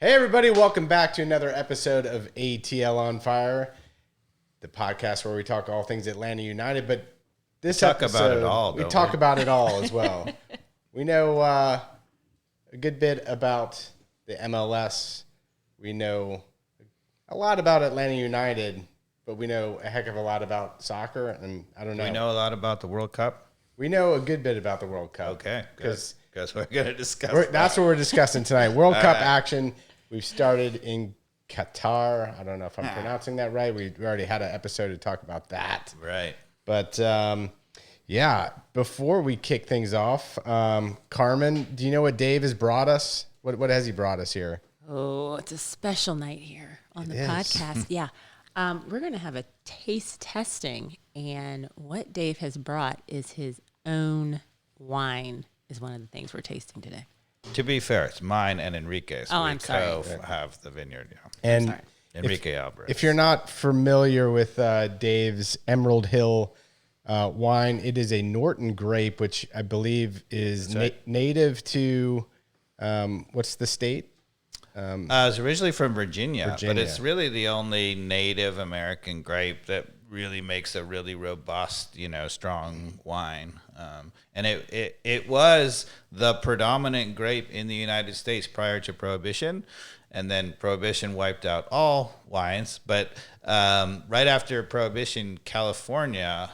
Hey everybody, welcome back to another episode of ATL On Fire, the podcast where we talk all things Atlanta United, but this talk episode, about it all, we don't talk we? about it all as well. We know a good bit about the MLS. We know a lot about Atlanta United, but we know a heck of a lot about soccer, and I don't know. We know a lot about the World Cup. We know a good bit about the World Cup. Okay, because we're going to discuss that's what we're discussing tonight. World Cup right. action. We've started in Qatar. I don't know if I'm pronouncing that right. We already had an episode to talk about that. Right. But, yeah, before we kick things off, Carmen, do you know what Dave has brought us? What has he brought us here? Oh, it's a special night here on the podcast. Yeah. We're going to have a taste testing, and what Dave has brought is his own wine is one of the things we're tasting today. To be fair, it's mine and Enrique's. Oh, I'm sorry. Have the vineyard. Yeah. And Enrique Alvarez. if you're not familiar with Dave's Emerald Hill wine, it is a Norton grape, which I believe is native to, what's the state? It's originally from Virginia, but Virginia. it's really the only Native American grape that really makes a really robust, strong wine. And it was the predominant grape in the United States prior to Prohibition, and then Prohibition wiped out all wines. But right after Prohibition, California,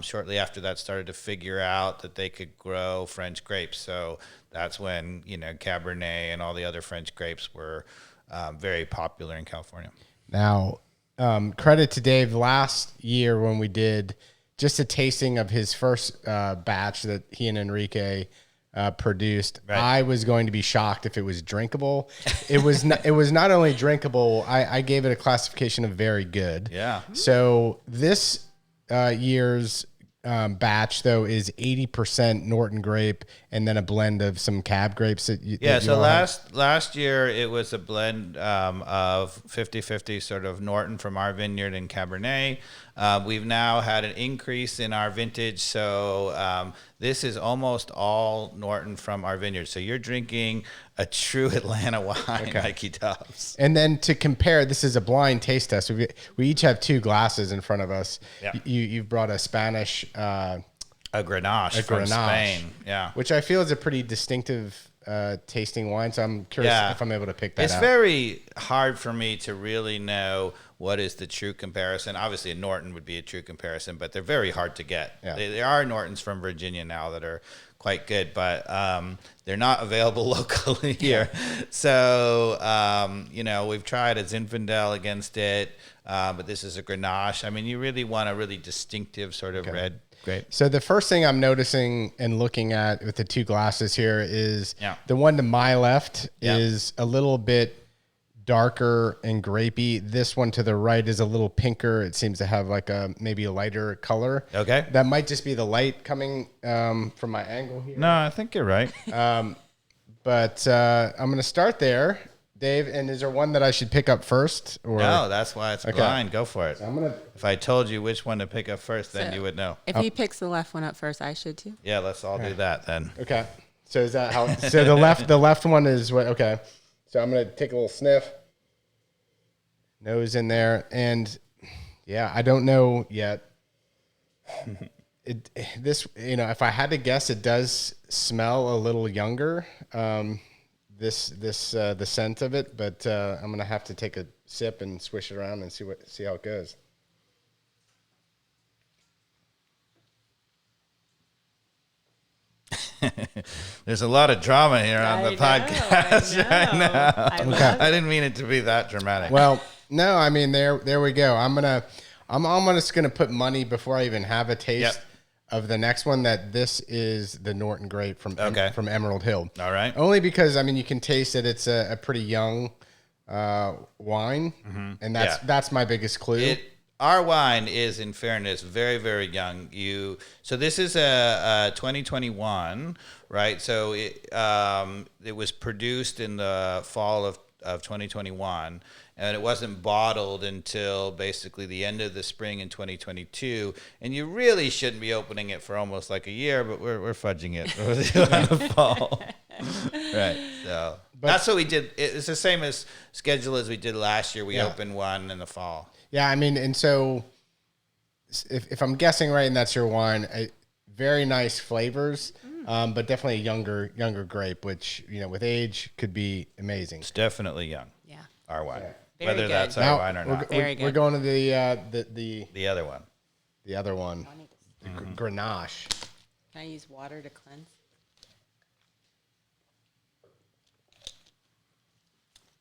shortly after that, started to figure out that they could grow French grapes. So that's when Cabernet and all the other French grapes were very popular in California. Now, credit to Dave. Last year when we did just a tasting of his first batch that he and Enrique produced, Right. I was going to be shocked if it was drinkable. It was not only drinkable. I gave it a classification of very good. Yeah. So this year's batch though is 80% Norton grape and then a blend of some cab grapes that you Yeah, that you so all have. last year it was a blend of 50-50 sort of Norton from our vineyard and Cabernet. We've now had an increase in our vintage, so this is almost all Norton from our vineyard. So you're drinking a true Atlanta wine like he does. And then to compare, this is a blind taste test. We each have two glasses in front of us. Yeah. You've brought a Spanish, A Grenache from Grenache, Spain. Yeah. which I feel is a pretty distinctive tasting wine. So I'm curious if I'm able to pick that It's out. very hard for me to really know what is the true comparison. Obviously, a Norton would be a true comparison, but they're very hard to get. Yeah. There are Nortons from Virginia now that are quite good, but they're not available locally here. So, we've tried a Zinfandel against it, but this is a Grenache. I mean, you really want a really distinctive sort of red grape. So the first thing I'm noticing and looking at with the two glasses here is Yeah. the one to my left Yeah. is a little bit darker and grapey. This one to the right is a little pinker. It seems to have like maybe a lighter color. Okay. That might just be the light coming from my angle here. No, I think you're right. But I'm going to start there, Dave. And is there one that I should pick up first? Or No, that's why it's blind. Go for it. I'm going to. If I told you which one to pick up first, then So- you would know. If he picks the left one up first, I should too. Yeah, let's all do that then. Okay. So is that how? So the left one is what? Okay. So I'm going to take a little sniff. Nose in there, and yeah, I don't know yet. If I had to guess, it does smell a little younger. The scent of it, but I'm gonna have to take a sip and swish it around and see how it goes. There's a lot of drama here on the podcast right now. I didn't mean it to be that dramatic. Well, no, I mean there we go. I'm almost gonna put money before I even have a taste of the next one that this is the Norton grape from Emerald Hill. All right. Only because you can taste it. It's a pretty young wine, and that's my biggest clue. Our wine is, in fairness, very, very young. So this is a 2021, right? So it was produced in the fall of 2021, and it wasn't bottled until basically the end of the spring in 2022. And you really shouldn't be opening it for almost like a year, but we're fudging it for the fall. Right. So, That's what we did. It's the same as schedule as we did last year. We Yeah. opened one in the fall. Yeah, I mean, and so if I'm guessing right, and that's your wine, very nice flavors, but definitely a younger grape, which with age could be amazing. It's definitely young. Yeah. Our wine, Very whether good. that's our Now, wine or not. Very we're good. going to the The other one. other one, the Grenache. Can I use water to cleanse?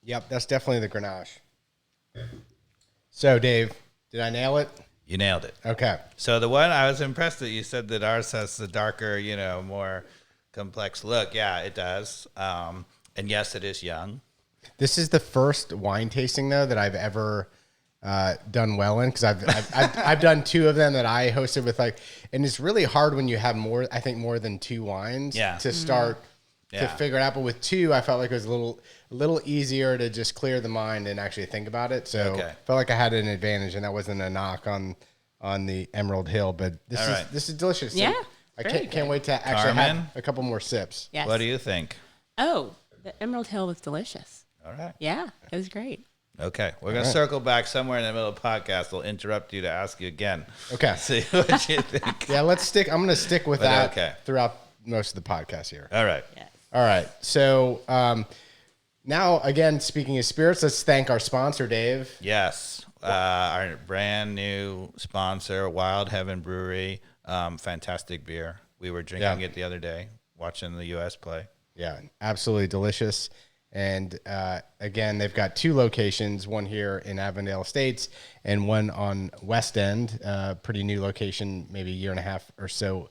Yep, that's definitely the Grenache. So, Dave, did I nail it? You nailed it. Okay. So the one I was impressed that you said that ours has the darker, more complex look. Yeah, it does. And yes, it is young. This is the first wine tasting though that I've ever done well in, because I've done two of them that I hosted with, and it's really hard when you have more than two wines to start to figure it out. But with two, I felt like it was a little easier to just clear the mind and actually think about it. So I felt like I had an advantage, and that wasn't a knock on the Emerald Hill. But this is delicious. Yeah, I very can't wait to actually Carmen? have a couple more sips. Yes. What do you think? Oh, the Emerald Hill was delicious. All right. Yeah, it was great. Okay. We're going to circle back somewhere in the middle of the podcast. We'll interrupt you to ask you again. Okay. See what you think. Yeah, I'm going to stick with that okay. throughout most of the podcast here. All right. Yes. All right. So now, again, speaking of spirits, let's thank our sponsor, Dave. Yes. Our brand new sponsor, Wild Heaven Brewery. Fantastic beer. We were drinking it the other day, watching the U.S. play. Yeah, absolutely delicious. And again, they've got two locations, one here in Avondale Estates and one on West End, pretty new location, maybe a year and a half or so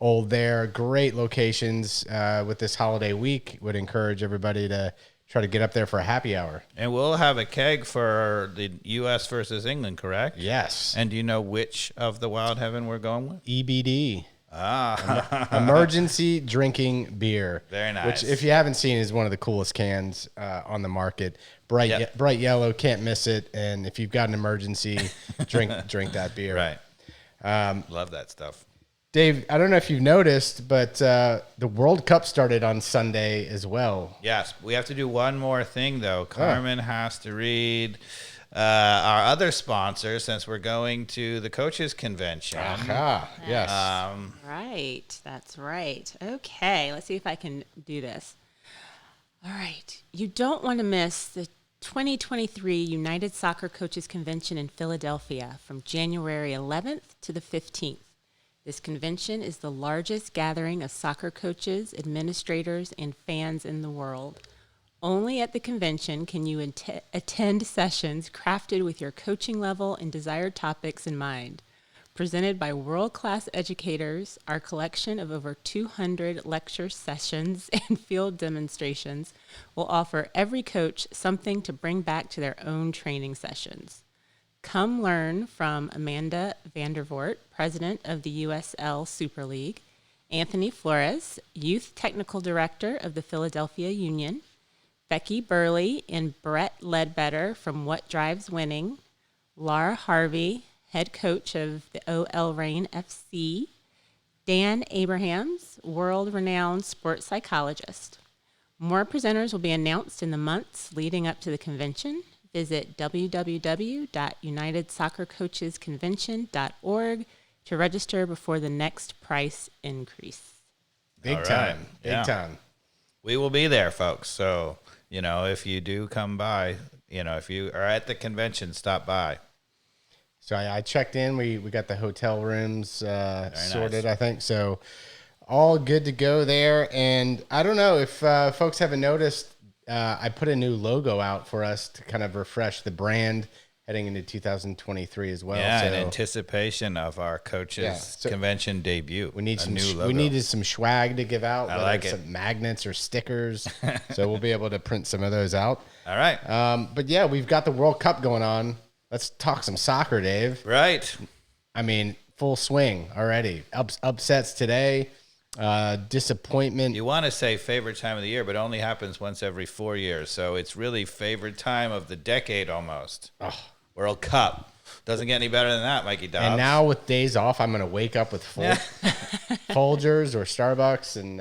old there. Great locations with this holiday week. Would encourage everybody to try to get up there for a happy hour. And we'll have a keg for the U.S. versus England, correct? Yes. And do you know which of the Wild Heaven we're going with? EBD. Emergency drinking beer. Very nice. Which, if you haven't seen, is one of the coolest cans on the market. Bright yellow, can't miss it. And if you've got an emergency, drink that beer. Right. Love that stuff. Dave, I don't know if you've noticed, but the World Cup started on Sunday as well. Yes. We have to do one more thing, though. Carmen has to read our other sponsor, since we're going to the coaches convention. Yes. Right. That's right. Okay. Let's see if I can do this. All right. You don't want to miss the 2023 United Soccer Coaches Convention in Philadelphia from January 11th to the 15th. This convention is the largest gathering of soccer coaches, administrators, and fans in the world. Only at the convention can you attend sessions crafted with your coaching level and desired topics in mind. Presented by world-class educators, our collection of over 200 lecture sessions and field demonstrations will offer every coach something to bring back to their own training sessions. Come learn from Amanda Vandervoort, president of the USL Super League, Anthony Flores, youth technical director of the Philadelphia Union, Becky Burley and Brett Ledbetter from What Drives Winning, Laura Harvey, head coach of the OL Reign FC, Dan Abrahams, world-renowned sports psychologist. More presenters will be announced in the months leading up to the convention. Visit www.unitedsoccercoachesconvention.org to register before the next price increase. Big time. We will be there, folks. So, if you do come by, if you are at the convention, stop by. So I checked in. We got the hotel rooms sorted, nice. I think. So all good to go there. And I don't know if folks haven't noticed, I put a new logo out for us to kind of refresh the brand heading into 2023 as well. Yeah, so, in anticipation of our coaches convention debut. We need a some new logo. we needed some swag to give out. I like it. Some magnets or stickers. So we'll be able to print some of those out. All right. But yeah, we've got the World Cup going on. Let's talk some soccer, Dave. Right. I mean, full swing already. Upsets today. Disappointment. You want to say favorite time of the year, but it only happens once every 4 years. So it's really favorite time of the decade almost. Oh. World Cup. Doesn't get any better than that, Mikey Dobbs. And now with days off, I'm going to wake up with Folgers or Starbucks and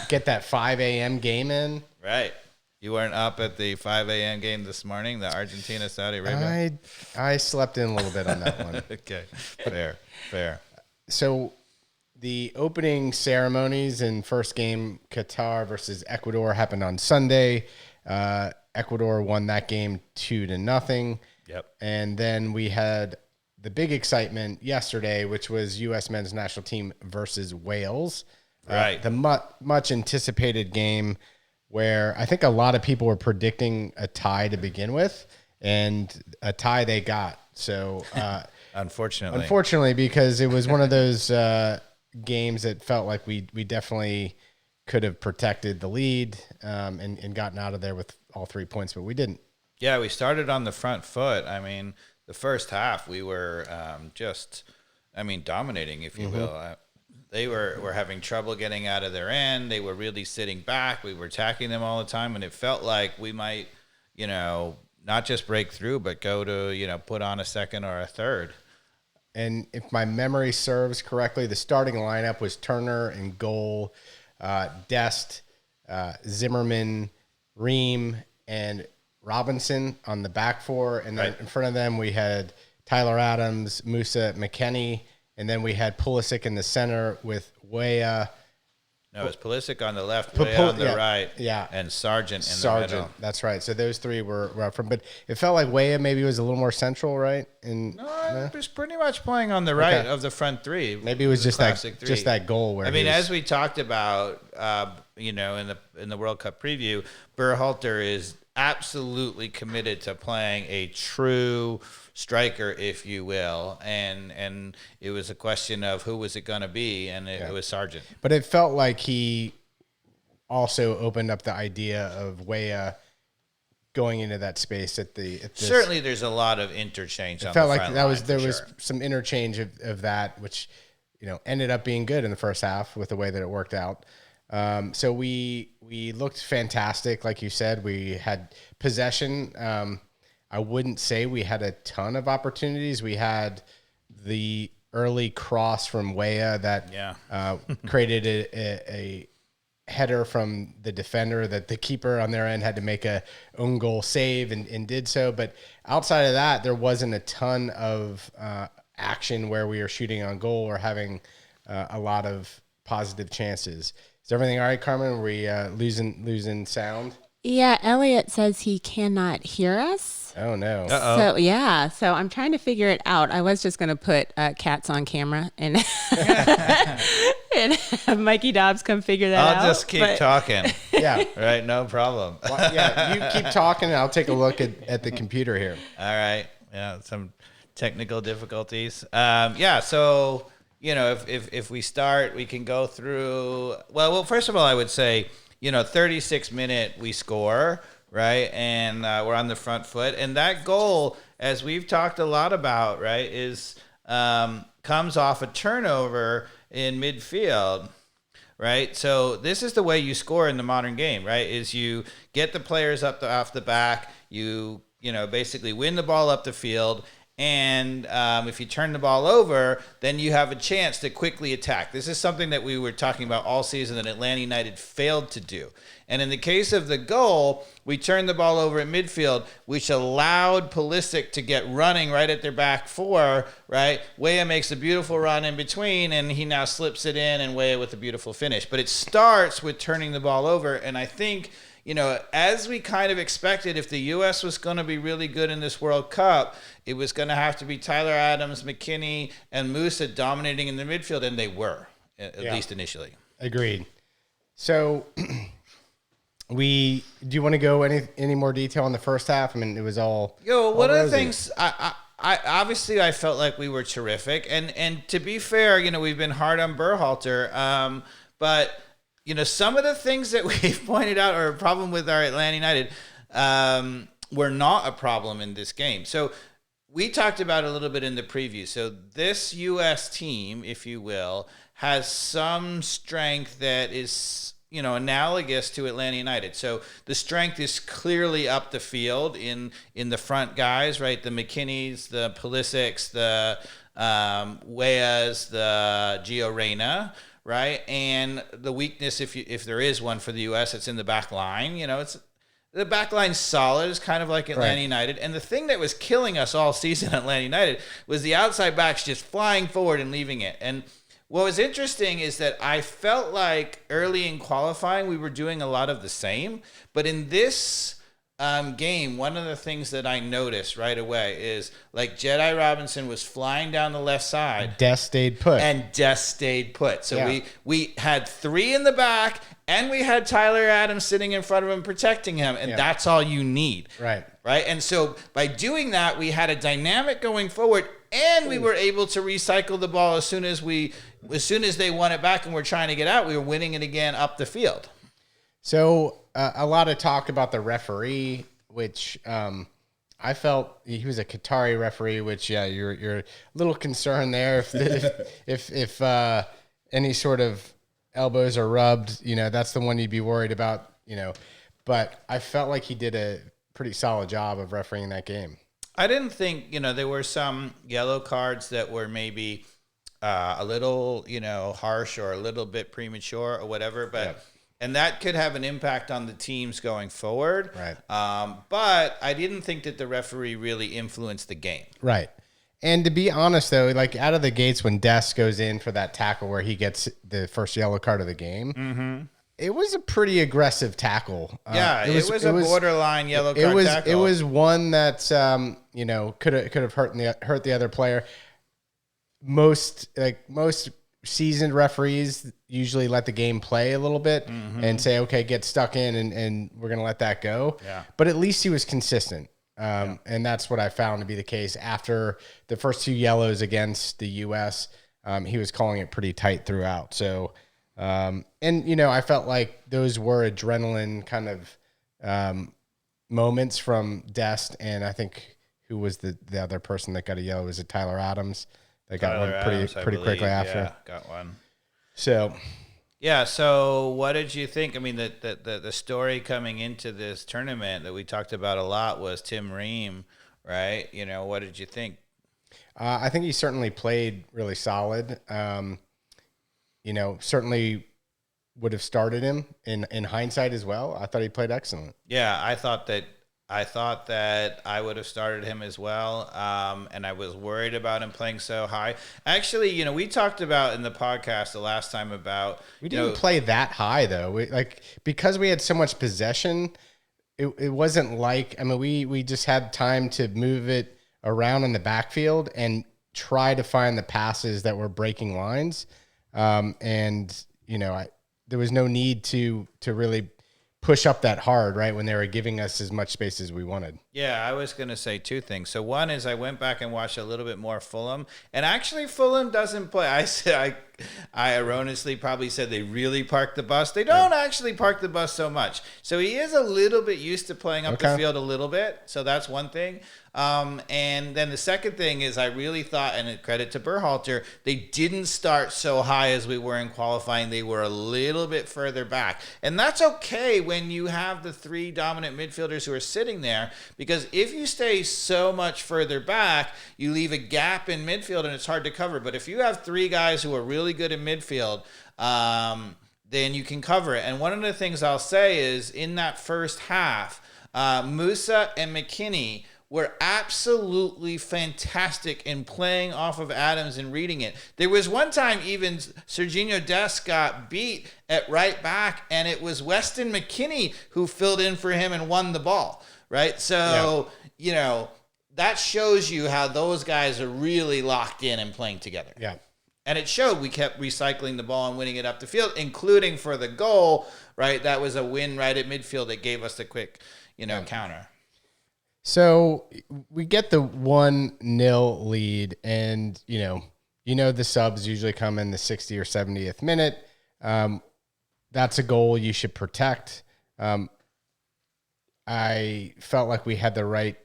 get that 5 a.m. game in. Right. You weren't up at the 5 a.m. game this morning, the Argentina-Saudi Arabia? I slept in a little bit on that one. Okay, fair. So the opening ceremonies in first game, Qatar versus Ecuador, happened on Sunday. Ecuador won that game 2-0. Yep. And then we had the big excitement yesterday, which was U.S. men's national team versus Wales. Right. The much anticipated game where I think a lot of people were predicting a tie to begin with, and a tie they got. So unfortunately, because it was one of those games that felt like we definitely could have protected the lead and gotten out of there with all 3 points, but we didn't. Yeah, we started on the front foot. I mean, the first half we were dominating, if you will. They were having trouble getting out of their end. They were really sitting back. We were attacking them all the time, and it felt like we might, not just break through, but go to, put on a second or a third. And if my memory serves correctly, the starting lineup was Turner in goal, Dest, Zimmerman, Ream, and Robinson on the back four. And then in front of them, we had Tyler Adams, Musa McKennie, and then we had Pulisic in the center with Weah. No, it was Pulisic on the left, Weah on the right, and Sargent in the middle. That's right. So those three were from, but it felt like Weah maybe was a little more central, right? It was pretty much playing on the right of the front three. Maybe it was just that goal where as we talked about, in the World Cup preview, Berhalter is absolutely committed to playing a true striker, if you will, and it was a question of who was it going to be, and it was Sargent. But it felt like he also opened up the idea of Weah going into that space at this. Certainly, there's a lot of interchange. It felt like there was some interchange of that, which ended up being good in the first half with the way that it worked out. So we looked fantastic, like you said. We had possession. I wouldn't say we had a ton of opportunities. We had the early cross from Weah that created a header from the defender that the keeper on their end had to make a own goal save and did so. But outside of that, there wasn't a ton of action where we were shooting on goal or having a lot of positive chances. Is everything all right, Carmen? Are we losing sound? Yeah, Elliot says he cannot hear us. Oh, no. Uh-oh. So I'm trying to figure it out. I was just going to put cats on camera and and have Mikey Dobbs come figure that out. I'll just keep talking. Yeah. Right, no problem. Well, you keep talking, and I'll take a look at the computer here. All right. Yeah, some technical difficulties. So, if we start, we can go through. Well, first of all, I would say, 36-minute we score, right? And we're on the front foot. And that goal, as we've talked a lot about, right, is comes off a turnover in midfield, right? So this is the way you score in the modern game, right? Is you get the players off the back, you basically win the ball up the field, and if you turn the ball over, then you have a chance to quickly attack. This is something that we were talking about all season that Atlanta United failed to do. And in the case of the goal, we turned the ball over at midfield, which allowed Pulisic to get running right at their back four, right? Weah makes a beautiful run in between, and he now slips it in, and Weah with a beautiful finish. But it starts with turning the ball over, and I think, as we kind of expected, if the U.S. was going to be really good in this World Cup, it was going to have to be Tyler Adams, McKennie, and Musa dominating in the midfield, and they were, at least initially. Agreed. So, do you want to go any more detail on the first half? I mean, it was all. One of the things I obviously I felt like we were terrific, and to be fair, we've been hard on Berhalter, but. Some of the things that we've pointed out are a problem with our Atlanta United were not a problem in this game. So we talked about it a little bit in the preview. So this U.S. team, if you will, has some strength that is, analogous to Atlanta United. So the strength is clearly up the field in the front guys, right? The McKinneys, the Pulisics, the Weahs, the Gio Reyna, right? And the weakness, if there is one for the U.S., it's in the back line. It's The back line's solid. It's kind of like Atlanta United. And the thing that was killing us all season at Atlanta United was the outside backs just flying forward and leaving it. And what was interesting is that I felt like early in qualifying, we were doing a lot of the same. But in this game, one of the things that I noticed right away is like Jedi Robinson was flying down the left side. Des stayed put. And Des stayed put. So we had 3 in the back, and we had Tyler Adams sitting in front of him protecting him, and that's all you need. Right. And so by doing that, we had a dynamic going forward, and we were able to recycle the ball as soon as they won it back and we're trying to get out, we were winning it again up the field. So a lot of talk about the referee, which I felt he was a Qatari referee, which you're a little concerned there if any sort of elbows are rubbed, that's the one you'd be worried about, But I felt like he did a pretty solid job of refereeing that game. I didn't think, there were some yellow cards that were maybe a little, harsh or a little bit premature or whatever, but and that could have an impact on the teams going forward. Right. But I didn't think that the referee really influenced the game. Right. And to be honest, though, like out of the gates when Des goes in for that tackle where he gets the first yellow card of the game, it was a pretty aggressive tackle. It was a borderline yellow card tackle. It was one that could have hurt the other player. Most seasoned referees usually let the game play a little bit and say, okay, get stuck in and we're going to let that go. Yeah. But at least he was consistent. And that's what I found to be the case. After the first 2 yellows against the U.S., he was calling it pretty tight throughout. So, I felt like those were adrenaline kind of moments from Dest, and I think who was the other person that got a yellow? Was it Tyler Adams? They got one pretty quickly after. Yeah, got one. So, so what did you think? I mean, the story coming into this tournament that we talked about a lot was Tim Ream, right? What did you think? I think he certainly played really solid. Certainly would have started him in hindsight as well. I thought he played excellent. Yeah, I thought that I would have started him as well, and I was worried about him playing so high. Actually, we talked about in the podcast the last time about we didn't play that high though. Because we had so much possession, it wasn't like we just had time to move it around in the backfield and try to find the passes that were breaking lines, there was no need to really push up that hard, right, when they were giving us as much space as we wanted. Yeah, I was going to say 2 things. So one is I went back and watched a little bit more Fulham, and actually Fulham doesn't play. I erroneously probably said they really park the bus. They don't actually park the bus so much. So he is a little bit used to playing up the field a little bit. So that's one thing. And then the second thing is I really thought, and credit to Berhalter, they didn't start so high as we were in qualifying. They were a little bit further back. And that's okay when you have the 3 dominant midfielders who are sitting there, because if you stay so much further back, you leave a gap in midfield and it's hard to cover. But if you have 3 guys who are really good in midfield, then you can cover it. And one of the things I'll say is in that first half, Musa and McKinney were absolutely fantastic in playing off of Adams and reading it. There was one time even Serginho Dest got beat at right back, and it was Weston McKinney who filled in for him and won the ball, right? So, that shows you how those guys are really locked in and playing together. Yeah. And it showed. We kept recycling the ball and winning it up the field, including for the goal, right? That was a win right at midfield that gave us the quick, counter. So we get the 1-0 lead, and the subs usually come in the 60th or 70th minute. That's a goal you should protect. I felt like we had the right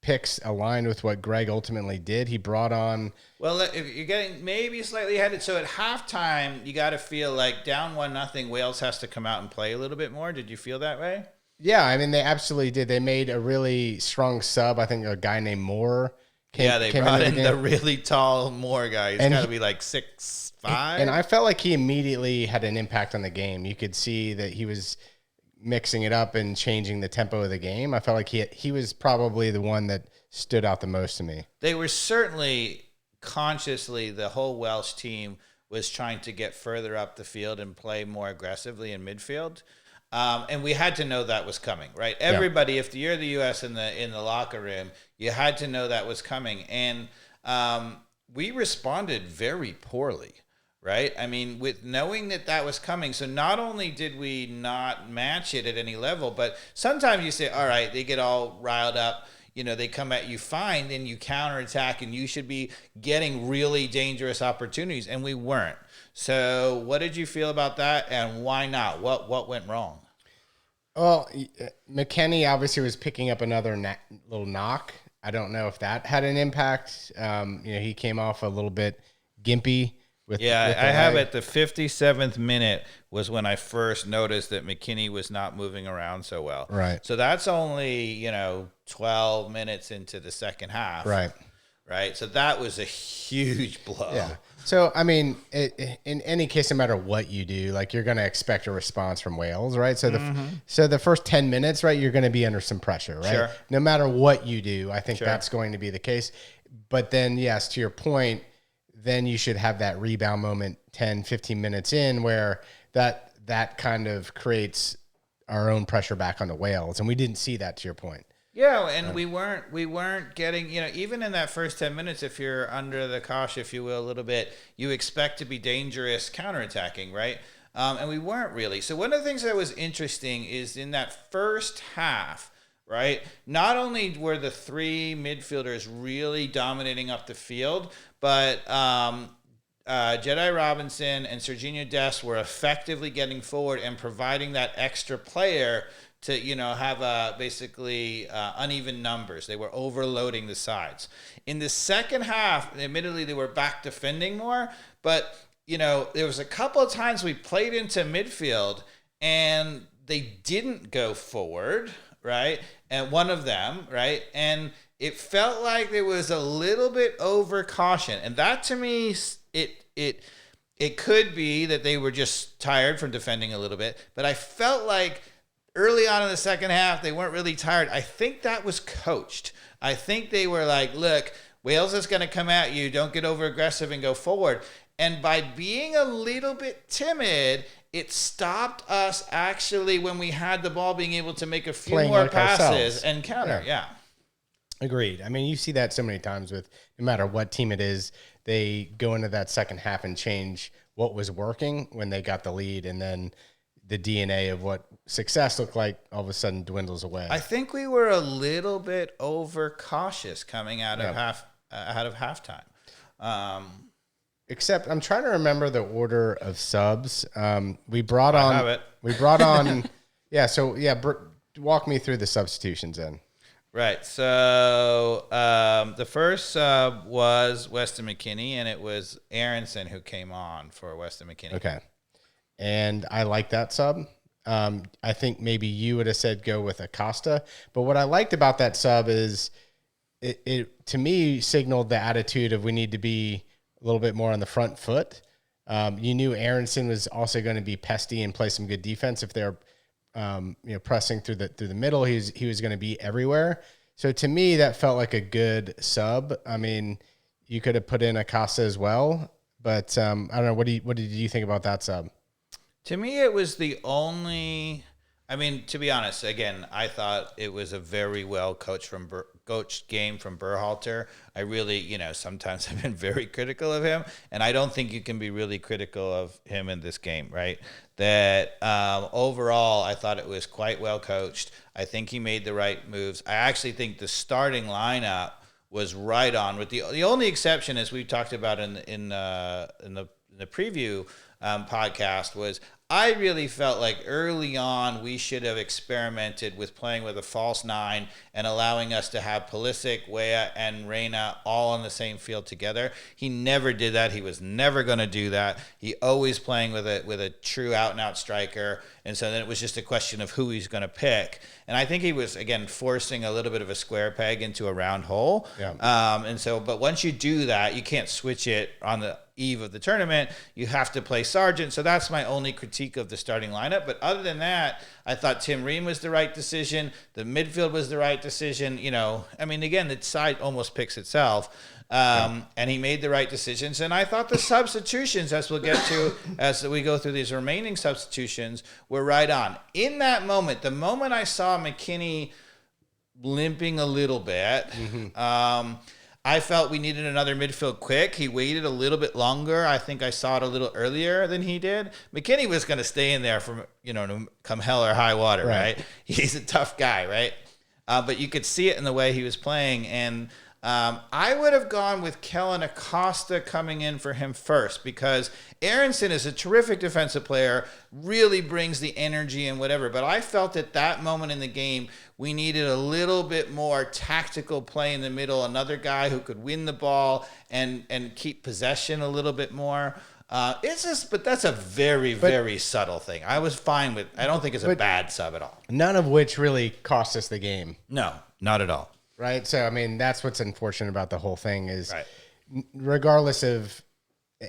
picks aligned with what Greg ultimately did. He brought on. Well, if you're getting maybe slightly ahead, so at halftime you got to feel like down 1-0. Wales has to come out and play a little bit more. Did you feel that way? Yeah, they absolutely did. They made a really strong sub. I think a guy named Moore they brought in the really tall Moore guy. He's got to be like 6'5". And I felt like he immediately had an impact on the game. You could see that he was mixing it up and changing the tempo of the game. I felt like he was probably the one that stood out the most to me. They were certainly consciously, the whole Welsh team was trying to get further up the field and play more aggressively in midfield. And we had to know that was coming, right? Everybody, if you're the U.S. in the locker room, you had to know that was coming. And we responded very poorly, right? I mean, with knowing that was coming. So not only did we not match it at any level, but sometimes you say, all right, they get all riled up. They come at you fine, then you counterattack, and you should be getting really dangerous opportunities, and we weren't. So what did you feel about that, and why not? What went wrong? Well, McKennie obviously was picking up another little knock. I don't know if that had an impact. He came off a little bit gimpy. I have at the 57th minute was when I first noticed that McKennie was not moving around so well. Right. So that's only, 12 minutes into the second half. Right. Right. So that was a huge blow. Yeah. So, I mean, in any case, no matter what you do, like you're going to expect a response from Wales, right? So the first 10 minutes, right, you're going to be under some pressure, right? Sure. No matter what you do, I think that's going to be the case. But then, yes, to your point, then you should have that rebound moment 10, 15 minutes in where that kind of creates our own pressure back on the Wales. And we didn't see that, to your point. Yeah, and we weren't getting, even in that first 10 minutes, if you're under the cosh, if you will, a little bit, you expect to be dangerous counterattacking, right? And we weren't really. So one of the things that was interesting is in that first half, right, not only were the three midfielders really dominating up the field, but Jedi Robinson and Serginho Dest were effectively getting forward and providing that extra player to, have basically uneven numbers. They were overloading the sides. In the second half, admittedly, they were back defending more, but, there was a couple of times we played into midfield and they didn't go forward, right? And one of them, right? And it felt like there was a little bit over caution. And that to me, it could be that they were just tired from defending a little bit, but I felt like early on in the second half, they weren't really tired. I think that was coached. I think they were like, look, Wales is going to come at you. Don't get over aggressive and go forward. And by being a little bit timid, it stopped us actually when we had the ball being able to make a few more like passes ourselves. and counter. Yeah. Agreed. I mean, you see that so many times with no matter what team it is, they go into that second half and change what was working when they got the lead, and then the DNA of what success looked like all of a sudden dwindles away. I think we were a little bit overcautious coming out of halftime. Except I'm trying to remember the order of subs. We brought on. I have it. We brought on. Yeah. So yeah, walk me through the substitutions then. Right. So the first sub was Weston McKennie, and it was Aronson who came on for Weston McKennie. Okay. And I like that sub. I think maybe you would have said go with Acosta. But what I liked about that sub is it to me signaled the attitude of we need to be a little bit more on the front foot. You knew Aronson was also going to be pesty and play some good defense if they're pressing through the middle. He was going to be everywhere. So to me, that felt like a good sub. I mean, you could have put in Acosta as well, but I don't know. What did you think about that sub? To me, it was the only. I mean, to be honest, again, I thought it was a very well coached game from Berhalter. I really, sometimes I've been very critical of him, and I don't think you can be really critical of him in this game, right? That overall, I thought it was quite well coached. I think he made the right moves. I actually think the starting lineup was right on. With the only exception, as we talked about in the preview podcast, was I really felt like early on we should have experimented with playing with a false nine and allowing us to have Pulisic, Weah, and Reina all on the same field together. He never did that. He was never going to do that. He always playing with a true out-and-out striker, and so then it was just a question of who he's going to pick. And I think he was, again, forcing a little bit of a square peg into a round hole. Yeah. But once you do that, you can't switch it on the eve of the tournament, you have to play Sargent. So that's my only critique of the starting lineup. But other than that, I thought Tim Ream was the right decision. The midfield was the right decision. I mean, again, the side almost picks itself. And he made the right decisions. And I thought the substitutions, as we'll get to as we go through these remaining substitutions, were right on. In that moment, the moment I saw McKinney limping a little bit, I felt we needed another midfield quick. He waited a little bit longer. I think I saw it a little earlier than he did. McKinney was going to stay in there from, come hell or high water, right? He's a tough guy, right? But you could see it in the way he was playing. And I would have gone with Kellen Acosta coming in for him first, because Aronson is a terrific defensive player, really brings the energy and whatever. But I felt at that moment in the game, we needed a little bit more tactical play in the middle, another guy who could win the ball and keep possession a little bit more. But that's a very subtle thing. I was fine with. I don't think it's a bad sub at all. None of which really cost us the game. No, not at all. Right. So, I mean, that's what's unfortunate about the whole thing is regardless of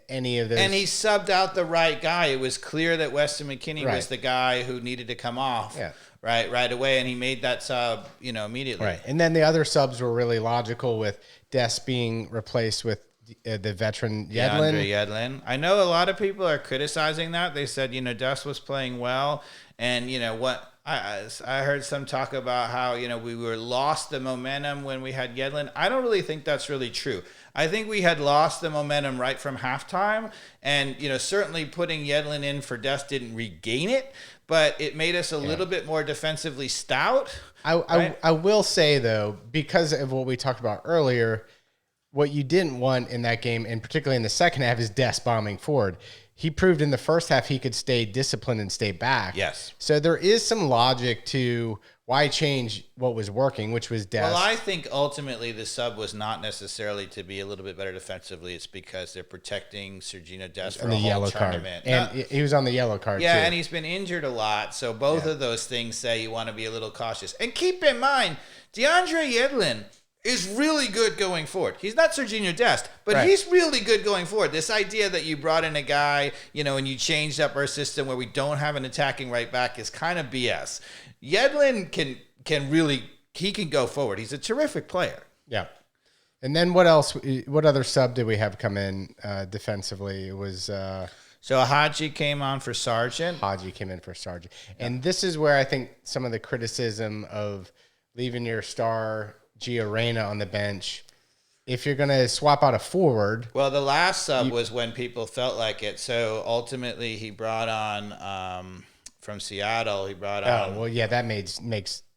any of this. And he subbed out the right guy. It was clear that Weston McKennie was the guy who needed to come off right away. And he made that sub, immediately. Right. And then the other subs were really logical, with Des being replaced with the veteran Yedlin. Andre Yedlin. I know a lot of people are criticizing that. They said, Des was playing well. And, what I heard some talk about how, we were lost the momentum when we had Yedlin. I don't really think that's really true. I think we had lost the momentum right from halftime. And, certainly putting Yedlin in for Des didn't regain it, but it made us a little bit more defensively stout. I will say, though, because of what we talked about earlier, what you didn't want in that game, and particularly in the second half, is Des bombing forward. He proved in the first half he could stay disciplined and stay back. Yes. So there is some logic to why change what was working, which was Des. Well, I think ultimately the sub was not necessarily to be a little bit better defensively. It's because they're protecting Sergino Des for the whole tournament. And he was on the yellow card, too. And he's been injured a lot. So both of those things say you want to be a little cautious. And keep in mind, DeAndre Yedlin is really good going forward. He's not Serginho Dest, but he's really good going forward. This idea that you brought in a guy, and you changed up our system where we don't have an attacking right back is kind of BS. Yedlin can really, he can go forward. He's a terrific player. Yeah. And then what else? What other sub did we have come in defensively? It was... So Haji came on for Sargent. And this is where I think some of the criticism of leaving your star Gio Reyna on the bench, if you're going to swap out a forward. Well, the last sub was when people felt like it. So ultimately he brought on from Seattle, Oh, well, yeah, that makes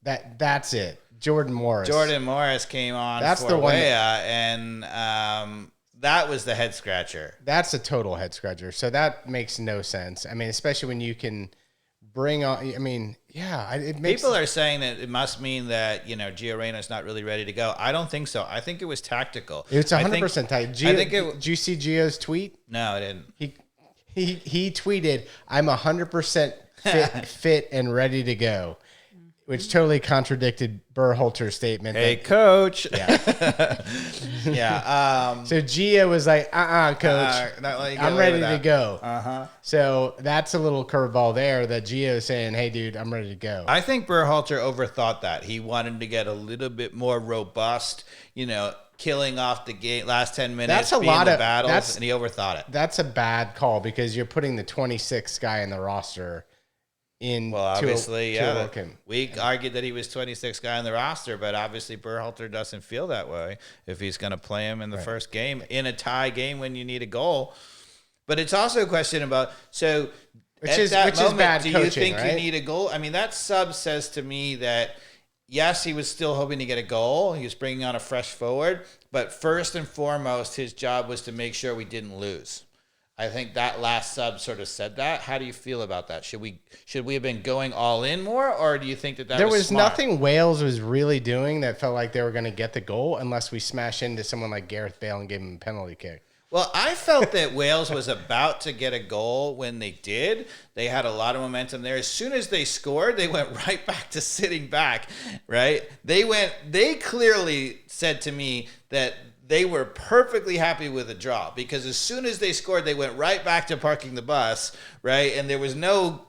that's it. Jordan Morris came on that's for the one and that was the head scratcher. That's a total head scratcher. So that makes no sense. I mean, especially when you can bring on, it makes... People are saying that it must mean that, Gio Reyna's not really ready to go. I don't think so. I think it was tactical. It's 100% tight. Did you see Gio's tweet? No, I didn't. He tweeted, "I'm 100% fit and ready to go," which totally contradicted Berhalter's statement. Hey, coach. Yeah. So Gio was like, coach, I'm ready to go. So that's a little curveball there that Gio's saying, hey, dude, I'm ready to go. I think Berhalter overthought that. He wanted to get a little bit more robust, killing off the game last 10 minutes, that's a lot of battles, and he overthought it. That's a bad call because you're putting the 26th guy in the roster in. Well, obviously, we argued that he was 26th guy on the roster, but obviously Berhalter doesn't feel that way if he's going to play him in the first game in a tie game when you need a goal. But it's also a question about which is bad coaching, do you think you need a goal? I mean, that sub says to me that yes, he was still hoping to get a goal. He was bringing on a fresh forward, but first and foremost, his job was to make sure we didn't lose. I think that last sub sort of said that. How do you feel about that? Should we have been going all in more, or do you think that there was smart? Nothing Wales was really doing that felt like they were going to get the goal unless we smash into someone like Gareth Bale and give him a penalty kick? Well, I felt that Wales was about to get a goal when they did. They had a lot of momentum there. As soon as they scored, they went right back to sitting back, right? They clearly said to me that they were perfectly happy with a draw, because as soon as they scored, they went right back to parking the bus, right? And there was no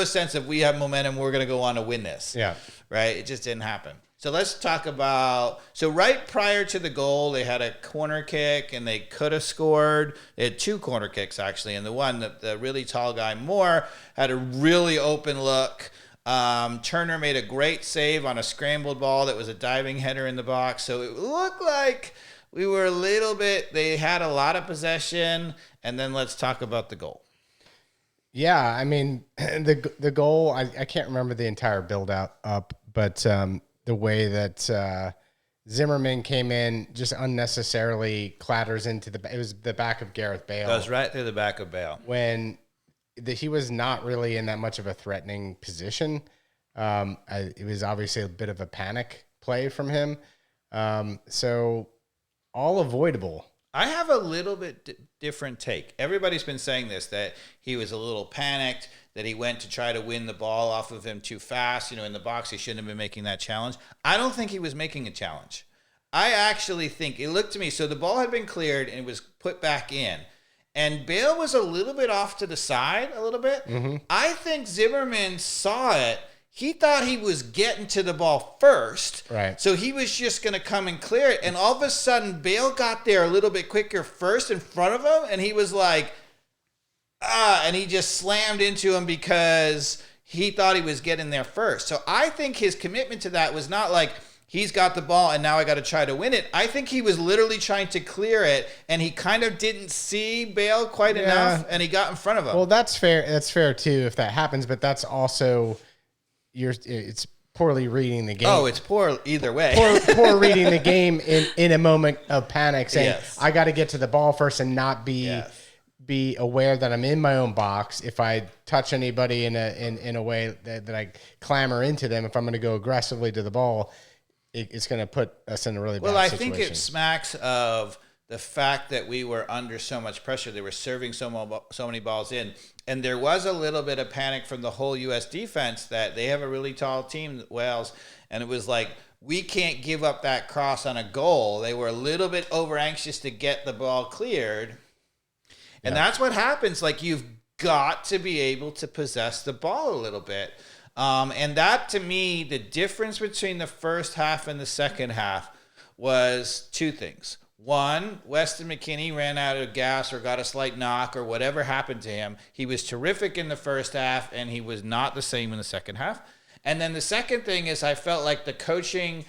sense of we have momentum, we're going to go on to win this. Yeah. Right? It just didn't happen. So let's talk about, so right prior to the goal, they had a corner kick and they could have scored. They had 2 corner kicks actually, and the one that the really tall guy Moore had a really open look. Turner made a great save on a scrambled ball that was a diving header in the box. So it looked like we were a little bit, they had a lot of possession. And then let's talk about the goal. Yeah, I mean, the goal, I can't remember the entire build up, but the way that Zimmerman came in just unnecessarily clatters into it was the back of Gareth Bale. Goes right through the back of Bale. When he was not really in that much of a threatening position. It was obviously a bit of a panic play from him. So all avoidable. I have a little bit different take. Everybody's been saying this, that he was a little panicked, that he went to try to win the ball off of him too fast. You know, in the box, he shouldn't have been making that challenge. I don't think he was making a challenge. I actually think, it looked to me, so the ball had been cleared and it was put back in. And Bale was a little bit off to the side, a little bit. Mm-hmm. I think Zimmerman saw it. He thought he was getting to the ball first. Right. So he was just going to come and clear it. And all of a sudden, Bale got there a little bit quicker first in front of him. And he was like, and he just slammed into him because he thought he was getting there first. So I think his commitment to that was not like, he's got the ball and now I got to try to win it. I think he was literally trying to clear it, and he kind of didn't see Bale quite enough, and he got in front of him. Well, that's fair. That's fair too if that happens, but that's also it's poorly reading the game. Oh, it's poor either way. Poor reading the game in a moment of panic, saying Yes. I got to get to the ball first and not be aware that I'm in my own box. If I touch anybody in a way that I clamor into them, if I'm going to go aggressively to the ball, it's going to put us in a really bad situation. Well, I think it smacks of the fact that we were under so much pressure. They were serving so many balls in. And there was a little bit of panic from the whole U.S. defense that they have a really tall team, Wales, and it was like, we can't give up that cross on a goal. They were a little bit over anxious to get the ball cleared. And that's what happens. Like, you've got to be able to possess the ball a little bit. And that, to me, the difference between the first half and the second half was 2 things. One, Weston McKennie ran out of gas or got a slight knock or whatever happened to him. He was terrific in the first half, and he was not the same in the second half. And then the second thing is, I felt like the coaching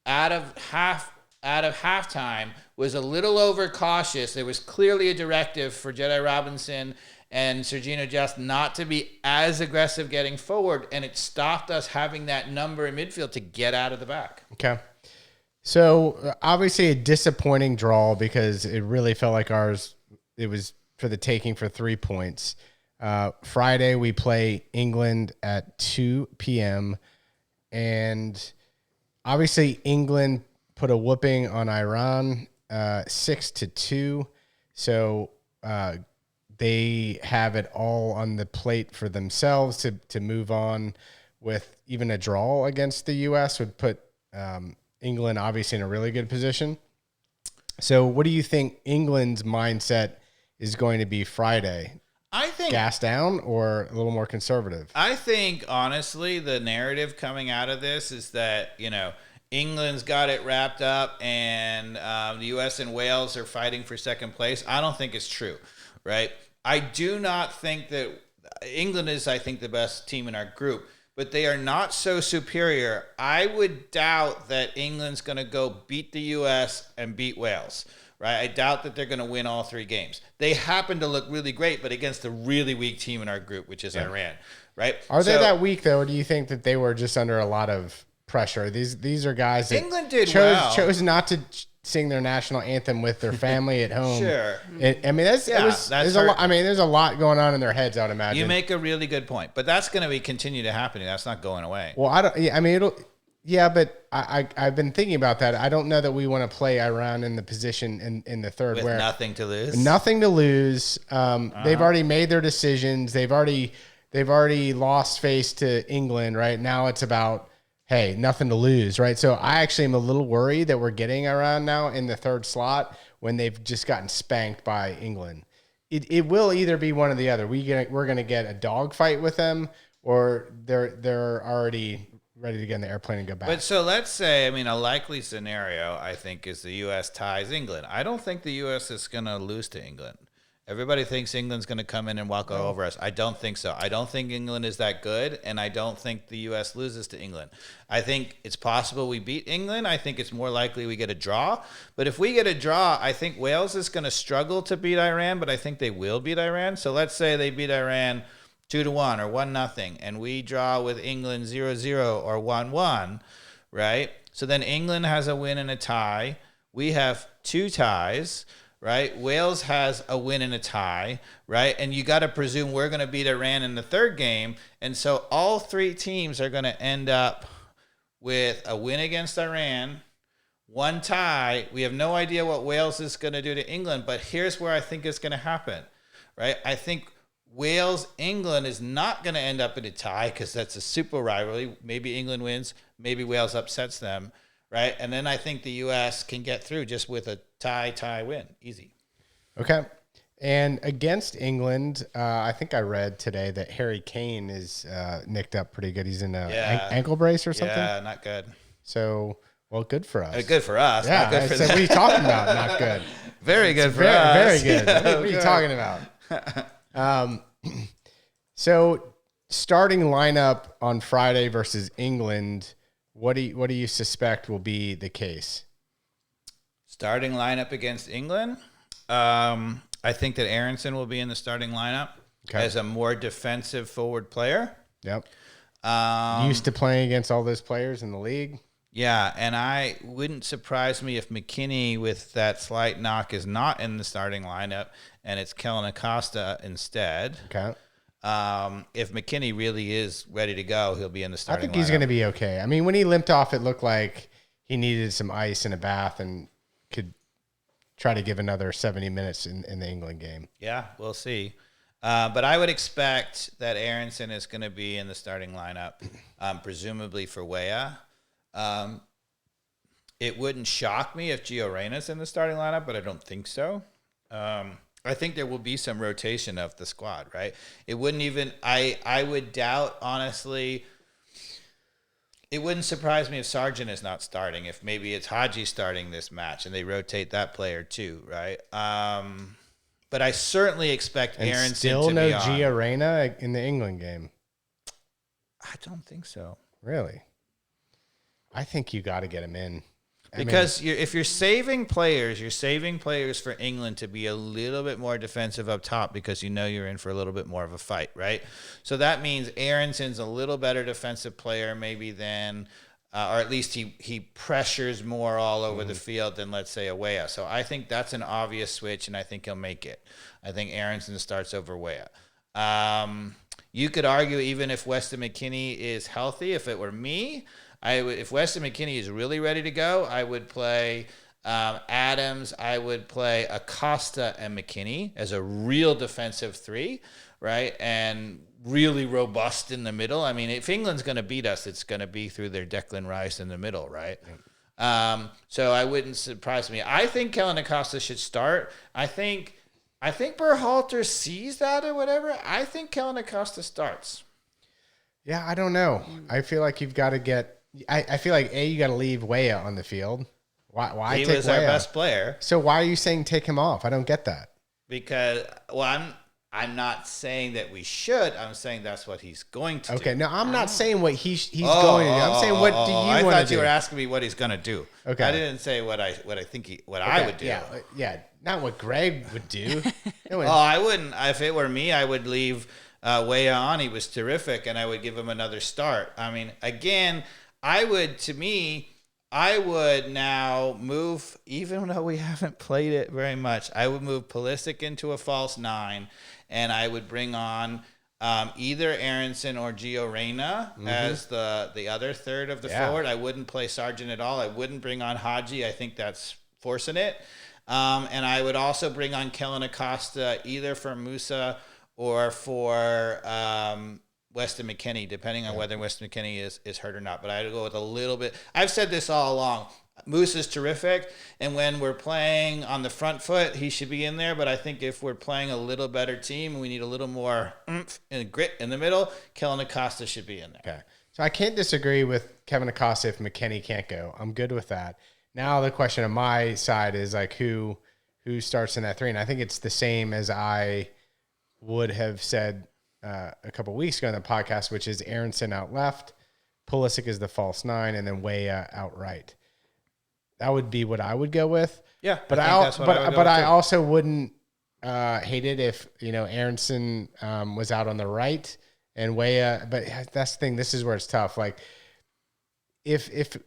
out of halftime was a little overcautious. There was clearly a directive for Jedi Robinson and Sergino Just not to be as aggressive getting forward, and it stopped us having that number in midfield to get out of the back. Okay. So obviously a disappointing draw, because it really felt like it was for the taking for 3 points. Friday we play England at 2 p.m. and obviously England put a whooping on Iran 6-2. So they have it all on the plate for themselves to move on with even a draw against the U.S. would put England obviously in a really good position. So what do you think England's mindset is going to be Friday? I think gas down or a little more conservative? I think, honestly, the narrative coming out of this is that, England's got it wrapped up and the U.S. and Wales are fighting for second place. I don't think it's true, right? I do not think that England is, I think, the best team in our group, but they are not so superior. I would doubt that England's going to go beat the U.S. and beat Wales, right? I doubt that they're going to win all 3 games. They happen to look really great, but against a really weak team in our group, which is Iran, right? Are they that weak, though, or do you think that they were just under a lot of pressure? These are guys that England did chose not to sing their national anthem with their family at home. Sure. There's a lot. I mean, there's a lot going on in their heads, I would imagine. You make a really good point, but that's going to continue to happen. That's not going away. Well, but I've been thinking about that. I don't know that we want to play Iran in the position in the third with where nothing to lose. Nothing to lose. They've already made their decisions. They've already lost face to England. Right now, it's about, hey, nothing to lose, right? So I actually am a little worried that we're getting around now in the third slot when they've just gotten spanked by England. It will either be one or the other. We're gonna get a dogfight with them, or they're already ready to get in the airplane and go back. But so let's say, I mean, a likely scenario, I think, is the U.S. ties England. I don't think the U.S. is going to lose to England. Everybody thinks England's going to come in and walk over us. I don't think so. I don't think England is that good, and I don't think the U.S. loses to England. I think it's possible we beat England. I think it's more likely we get a draw. But if we get a draw, I think Wales is going to struggle to beat Iran, but I think they will beat Iran. So let's say they beat Iran 2-1 or 1-0, and we draw with England 0-0 or 1-1, right? So then England has a win and a tie. We have 2 ties, right? Wales has a win and a tie, right? And you got to presume we're going to beat Iran in the third game. And so all 3 teams are going to end up with a win against Iran, 1 tie. We have no idea what Wales is going to do to England, but here's where I think it's going to happen, right? I think Wales-England is not going to end up in a tie because that's a super rivalry. Maybe England wins. Maybe Wales upsets them, right? And then I think the U.S. can get through just with a tie win. Easy. Okay. And against England, I think I read today that Harry Kane is nicked up pretty good. He's in an ankle brace or something. Yeah, not good. So, well, good for us. Good for us. Yeah, not good for so what are you talking about? Not good. Very good for us. Very good. What are you talking about? So starting lineup on Friday versus England, what do you suspect will be the case? Starting lineup against England, I think that Aronson will be in the starting lineup as a more defensive forward player. Yep. Used to playing against all those players in the league. Yeah, and I wouldn't surprise me if McKinney, with that slight knock, is not in the starting lineup, and it's Kellen Acosta instead. Okay. If McKinney really is ready to go, he'll be in the starting lineup. I think he's going to be okay. I mean, when he limped off, it looked like he needed some ice and a bath and could try to give another 70 minutes in the England game. Yeah, we'll see. But I would expect that Aronson is going to be in the starting lineup, presumably for Weah. It wouldn't shock me if Gio Reyna's in the starting lineup, but I don't think so. I think there will be some rotation of the squad, right? It wouldn't even, I would doubt, honestly, it wouldn't surprise me if Sargent is not starting, if maybe it's Haji starting this match and they rotate that player too, right? But I certainly expect Aronson still to no be on. Gio Reyna in the England game. I don't think so. Really? I think you got to get him in. Because if you're saving players for England to be a little bit more defensive up top because you know you're in for a little bit more of a fight, right? So that means Aronson's a little better defensive player maybe than, or at least he pressures more all over the field than, let's say, a Weah. So I think that's an obvious switch, and I think he'll make it. I think Aronson starts over Weah. You could argue even if Weston McKennie is healthy, if it were me, if Weston McKennie is really ready to go, I would play Adams. I would play Acosta and McKennie as a real defensive 3, right? And really robust in the middle. I mean, if England's going to beat us, it's going to be through their Declan Rice in the middle, right? So I wouldn't surprise me. I think Kellen Acosta should start. I think Berhalter sees that or whatever. I think Kellen Acosta starts. Yeah, I don't know. I feel like you've got to get. I feel like you got to leave Weah on the field. Why he take was Weah? our best player. So why are you saying take him off? I don't get that. Because I'm not saying that we should. I'm saying that's what he's going to do. Okay, no, I'm not saying what he's going to do. I'm saying what do you want to do? I thought you were asking me what he's going to do. Okay, I didn't say what I think I would do. Yeah, not what Greg would do. I wouldn't. If it were me, I would leave Weah on. He was terrific, and I would give him another start. I mean, again, I would now move, even though we haven't played it very much, I would move Pulisic into a false 9, and I would bring on either Aronson or Gio Reyna as the other third of the forward. I wouldn't play Sargent at all. I wouldn't bring on Haji. I think that's forcing it. And I would also bring on Kellen Acosta either for Musa or for Weston McKennie, depending on whether Weston McKennie is hurt or not. But I'd go with a little bit. I've said this all along. Moose is terrific, and when we're playing on the front foot, he should be in there. But I think if we're playing a little better team, we need a little more oomph and grit in the middle, Kellen Acosta should be in there. Okay. So I can't disagree with Kevin Acosta if McKennie can't go. I'm good with that. Now the question on my side is like who starts in that 3, and I think it's the same as I would have said a couple of weeks ago in the podcast, which is Aronson out left, Pulisic is the false 9, and then Weah out right. That would be what I would go with. Yeah, but I also wouldn't hate it if Aronson was out on the right and Weah. But that's the thing. This is where it's tough. Like if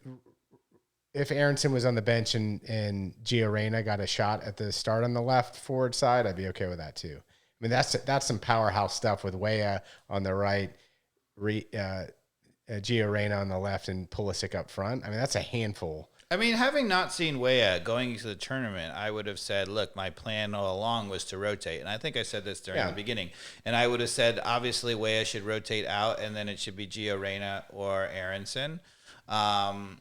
Aronson was on the bench and Gio Reyna got a shot at the start on the left forward side, I'd be okay with that too. I mean that's some powerhouse stuff with Weah on the right, Gio Reyna on the left, and Pulisic up front. I mean that's a handful. I mean, having not seen Weah going into the tournament, I would have said, look, my plan all along was to rotate. And I think I said this during the beginning. And I would have said, obviously, Weah should rotate out, and then it should be Gio Reyna or Aronson. I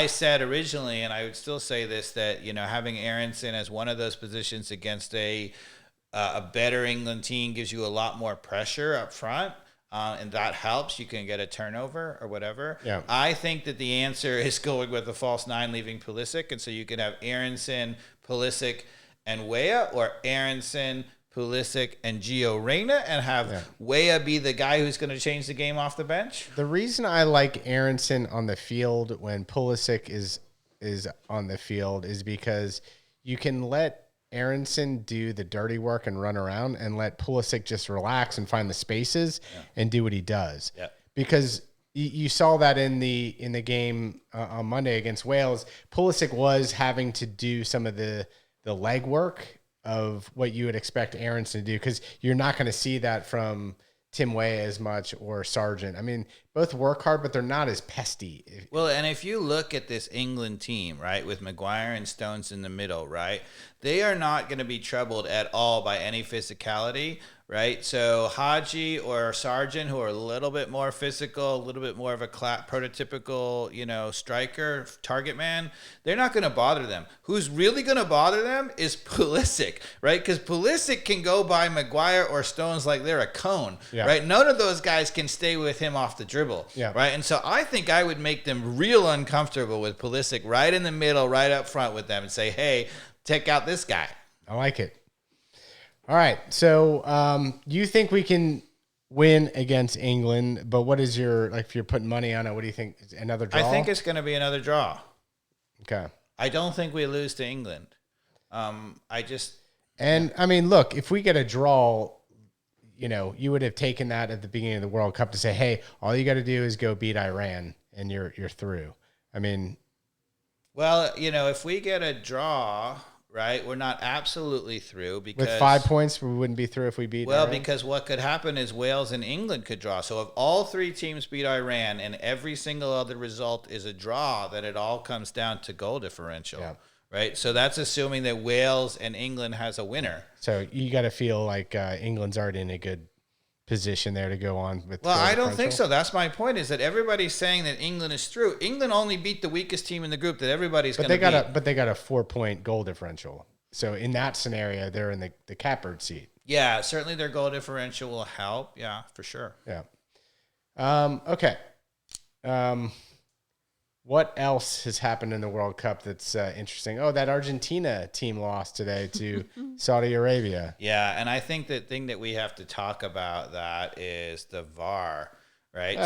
said originally, and I would still say this, that, having Aronson as one of those positions against a better England team gives you a lot more pressure up front. And that helps. You can get a turnover or whatever. Yeah. I think that the answer is going with the false 9, leaving Pulisic. And so you can have Aronson, Pulisic, and Weah, or Aronson, Pulisic, and Gio Reyna, and have Weah be the guy who's going to change the game off the bench. The reason I like Aronson on the field when Pulisic is on the field is because you can let Aronson do the dirty work and run around and let Pulisic just relax and find the spaces and do what he does. Yeah. Because you saw that in the game on Monday against Wales. Pulisic was having to do some of the leg work of what you would expect Aronson to do, because you're not going to see that from Tim Weah as much or Sargent. I mean, both work hard, but they're not as pesty. Well, and if you look at this England team, right, with Maguire and Stones in the middle, right, they are not going to be troubled at all by any physicality, right? So Haji or Sargent, who are a little bit more physical, a little bit more of a prototypical, striker, target man, they're not going to bother them. Who's really going to bother them is Pulisic, right? Because Pulisic can go by Maguire or Stones like they're a cone, right? None of those guys can stay with him off the dribble, right? And so I think I would make them real uncomfortable with Pulisic right in the middle, right up front with them, and say, hey, take out this guy. I like it. All right. So you think we can win against England, but what is if you're putting money on it, what do you think? Another draw? I think it's going to be another draw. Okay. I don't think we lose to England. I mean, look, if we get a draw, you would have taken that at the beginning of the World Cup to say, hey, all you got to do is go beat Iran and you're through. I mean, well, if we get a draw, right, we're not absolutely through, because with 5 points, we wouldn't be through if we beat Iran. Because what could happen is Wales and England could draw. So if all 3 teams beat Iran and every single other result is a draw, then it all comes down to goal differential, right? So that's assuming that Wales and England has a winner. So you got to feel like England's already in a good position there to go on with. Well, I don't think so. That's my point, is that everybody's saying that England is through. England only beat the weakest team in the group that everybody's going to beat. But they got a 4-point goal differential. So in that scenario, they're in the catbird seat. Yeah, certainly their goal differential will help. Yeah, for sure. Yeah. Okay. What else has happened in the World Cup that's interesting? Oh, that Argentina team lost today to Saudi Arabia. Yeah, and I think the thing that we have to talk about that is the VAR, right?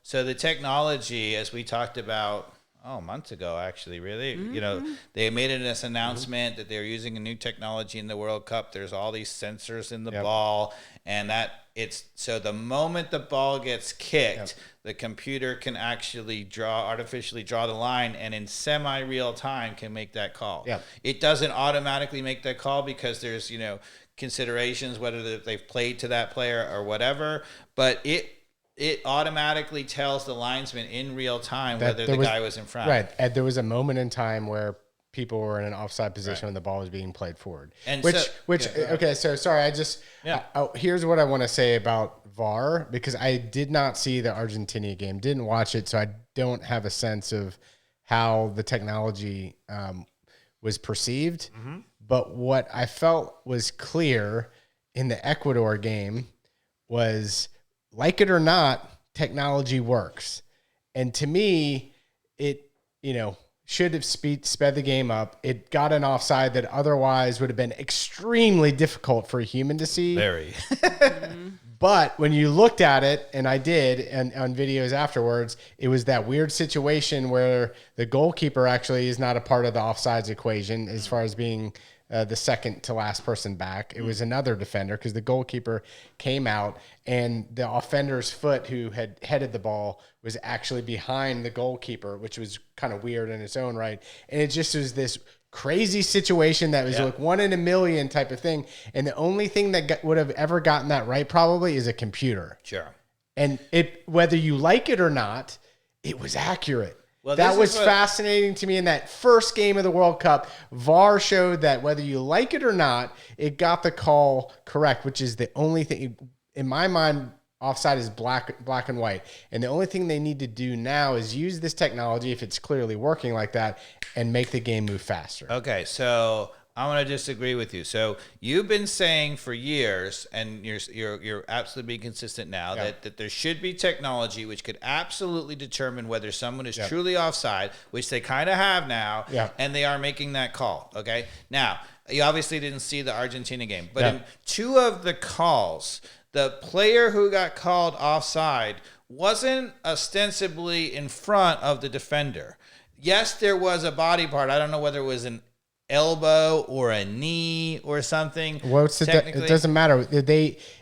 So the technology, as we talked about months ago, actually, really, they made this announcement that they're using a new technology in the World Cup. There's all these sensors in the ball, and so the moment the ball gets kicked, the computer can actually artificially draw the line, and in semi-real time can make that call. Yeah. It doesn't automatically make that call because there's, considerations whether they've played to that player or whatever, but it automatically tells the linesman in real time whether the guy was in front. Right. And there was a moment in time where people were in an offside position when the ball was being played forward. And so sorry, here's what I want to say about VAR, because I did not see the Argentina game, didn't watch it, so I don't have a sense of how the technology was perceived. Mm-hmm. But what I felt was clear in the Ecuador game was, like it or not, technology works. And to me, it, should have sped the game up. It got an offside that otherwise would have been extremely difficult for a human to see. Very. But when you looked at it, and I did, and on videos afterwards, it was that weird situation where the goalkeeper actually is not a part of the offsides equation as far as being the second to last person back. It was another defender, because the goalkeeper came out and the offender's foot, who had headed the ball, was actually behind the goalkeeper, which was kind of weird in its own right. And it just was this crazy situation that was like 1 in a million type of thing. And the only thing that would have ever gotten that right probably is a computer. Sure. And whether you like it or not, it was accurate. Well, that was fascinating to me in that first game of the World Cup. VAR showed that whether you like it or not, it got the call correct, which is the only thing in my mind. Offside is black and white. And the only thing they need to do now is use this technology, if it's clearly working like that, and make the game move faster. Okay, so I want to disagree with you. So you've been saying for years, and you're absolutely being consistent now, that there should be technology which could absolutely determine whether someone is truly offside, which they kind of have now, and they are making that call. Okay, now you obviously didn't see the Argentina game, but in 2 of the calls, the player who got called offside wasn't ostensibly in front of the defender. Yes, there was a body part. I don't know whether it was an elbow or a knee or something. Well, it doesn't matter.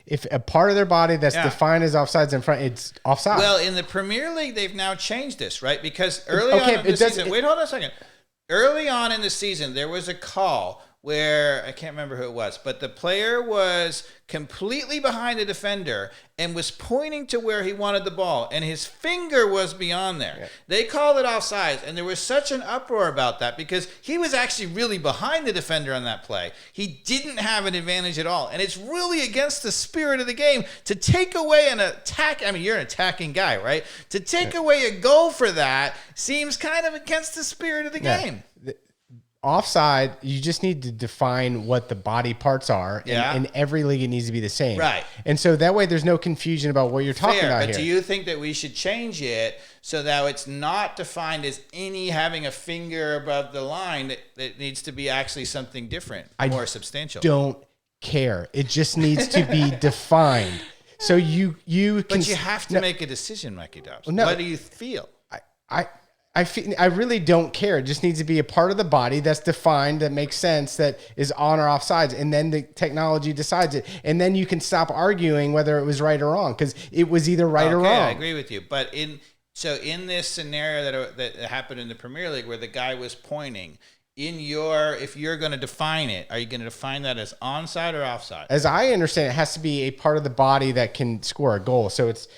If a part of their body that's defined as offsides in front, it's offside. Well, in the Premier League, they've now changed this, right? Because early on in the season, wait, hold on a second. Early on in the season, there was a call where, I can't remember who it was, but the player was completely behind the defender and was pointing to where he wanted the ball, and his finger was beyond there. Yeah. They called it offside, and there was such an uproar about that because he was actually really behind the defender on that play. He didn't have an advantage at all, and it's really against the spirit of the game to take away an attack. I mean, you're an attacking guy, right? To take away a goal for that seems kind of against the spirit of the game. Offside, you just need to define what the body parts are. And in every league, it needs to be the same. Right. And so that way there's no confusion about what you're talking about here. But do you think that we should change it so that it's not defined as any having a finger above the line, that needs to be actually something different, more substantial? Don't care. It just needs to be defined. So you can... But you have to make a decision, Mikey Dobbs. No, what do you feel? I really don't care. It just needs to be a part of the body that's defined, that makes sense, that is on or off sides, and then the technology decides it. And then you can stop arguing whether it was right or wrong, because it was either right or wrong. I agree with you. But in this scenario that happened in the Premier League where the guy was pointing, if you're going to define it, are you going to define that as onside or offside? As I understand, it has to be a part of the body that can score a goal. So it's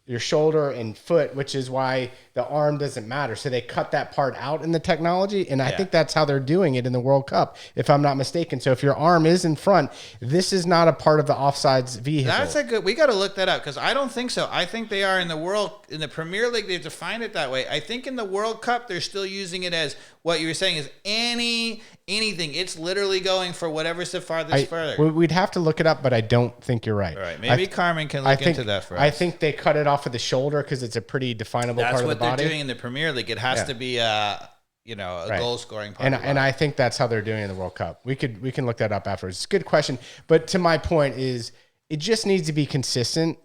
your shoulder and foot, which is why the arm doesn't matter. So they cut that part out in the technology, and I think that's how they're doing it in the World Cup, if I'm not mistaken. So if your arm is in front, this is not a part of the offsides vehicle. We got to look that up, because I don't think so. I think they are in the Premier League, they've defined it that way. I think in the World Cup, they're still using it as what you were saying is anything. It's literally going for whatever's the farthest further. We'd have to look it up, but I don't think you're right. All right. Maybe Carmen can look into that for us. I think they cut it off of the shoulder because it's a pretty definable part of the body. That's what they're doing in the Premier League. It has to be a goal scoring part. And I think that's how they're doing it in the World Cup. We can look that up afterwards. It's a good question. But to my point is, it just needs to be consistent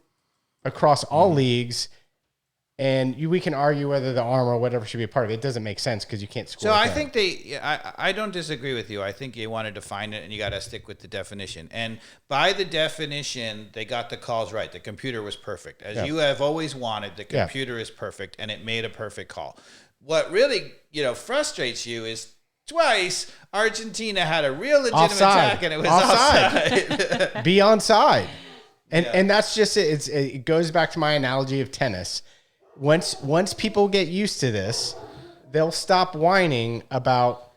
across all leagues. And we can argue whether the arm or whatever should be a part of it. It doesn't make sense because you can't score. So I think I don't disagree with you. I think you want to define it and you got to stick with the definition. And by the definition, they got the calls right. The computer was perfect. As you have always wanted, the computer is perfect, and it made a perfect call. What really, frustrates you is twice Argentina had a real legitimate attack and it was offside. Be onside. And that's just it. It goes back to my analogy of tennis. Once people get used to this, they'll stop whining about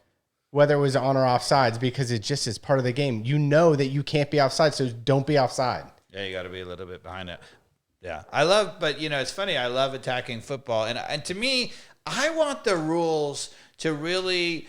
whether it was on or offsides, because it just is part of the game. You know that you can't be offside, so don't be offside. Yeah, you got to be a little bit behind it. Yeah, but it's funny. I love attacking football, and to me, I want the rules to really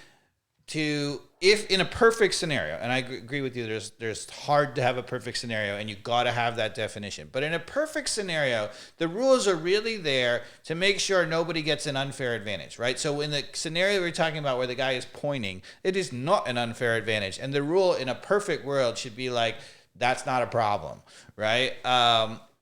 if in a perfect scenario, and I agree with you, there's hard to have a perfect scenario, and you got to have that definition. But in a perfect scenario, the rules are really there to make sure nobody gets an unfair advantage, right? So in the scenario we're talking about where the guy is pointing, it is not an unfair advantage, and the rule in a perfect world should be like, that's not a problem, right?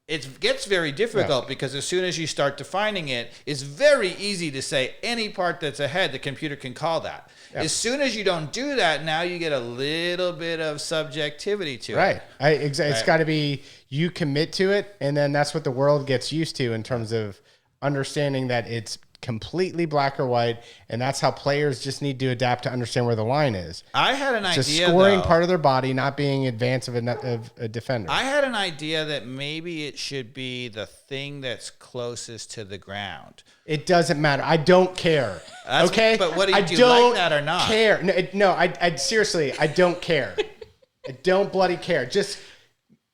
It gets very difficult because as soon as you start defining it, it's very easy to say any part that's ahead, the computer can call that. As soon as you don't do that, now you get a little bit of subjectivity to it. It's got to be you commit to it, and then that's what the world gets used to in terms of understanding that it's completely black or white, and that's how players just need to adapt to understand where the line is. I had an idea, just scoring part of their body, not being advance of a defender. I had an idea that maybe it should be the thing that's closest to the ground. It doesn't matter. I don't care. Okay, but what do you like that or not? Care? I seriously, I don't care. I don't bloody care. Just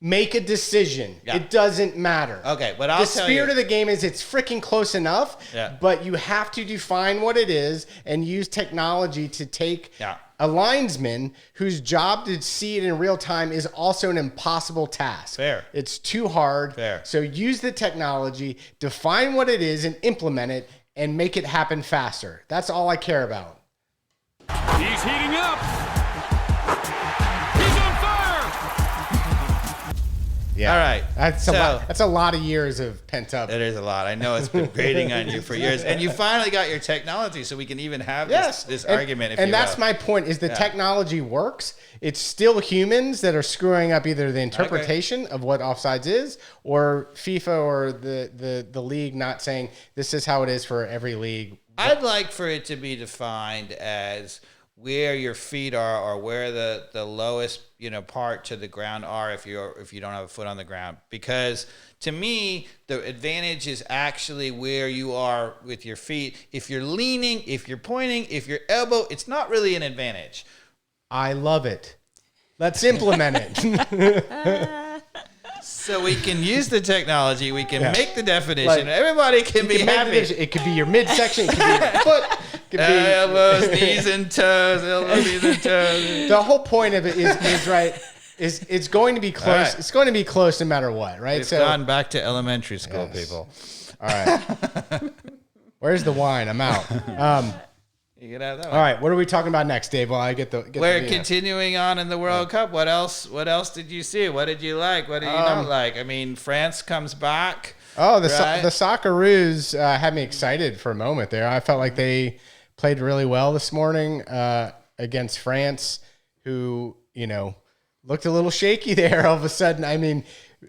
make a decision. Yeah. It doesn't matter. Okay, but I'll tell you. The spirit of the game is it's freaking close enough, but you have to define what it is and use technology to take a linesman whose job to see it in real time is also an impossible task. Fair. It's too hard. Fair. So use the technology, define what it is and implement it and make it happen faster. That's all I care about. He's heating up. Yeah. All right. That's a lot of years of pent up. It is a lot. I know it's been grating on you for years. And you finally got your technology so we can even have this argument, and that's my point, is the technology works. It's still humans that are screwing up either the interpretation of what offsides is or FIFA or the league not saying this is how it is for every league. I'd like for it to be defined as where your feet are or where the lowest part to the ground are if you don't have a foot on the ground, because to me the advantage is actually where you are with your feet. If you're leaning, if you're pointing, if you're elbow, it's not really an advantage. I love it. Let's implement it. So we can use the technology, we can make the definition, everybody can be happy. It could be your midsection, it could be your foot, it could be elbows, knees and toes, elbows, knees and toes. The whole point of it is it's going to be close. Right. It's going to be close no matter what, right? It's gone back to elementary school, people. All right. Where's the wine? I'm out. You get out of that one. All right, what are we talking about next, Dave? Well, We're continuing on in the World Cup. What else did you see? What did you like? What did you not like? I mean, France comes back. Oh, the Socceroos had me excited for a moment there. I felt like they played really well this morning against France, who, looked a little shaky there all of a sudden. I mean,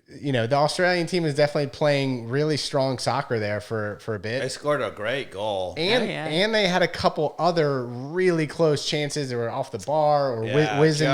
the Australian team is definitely playing really strong soccer there for a bit. They scored a great goal. And they had a couple other really close chances that were off the bar or whizzing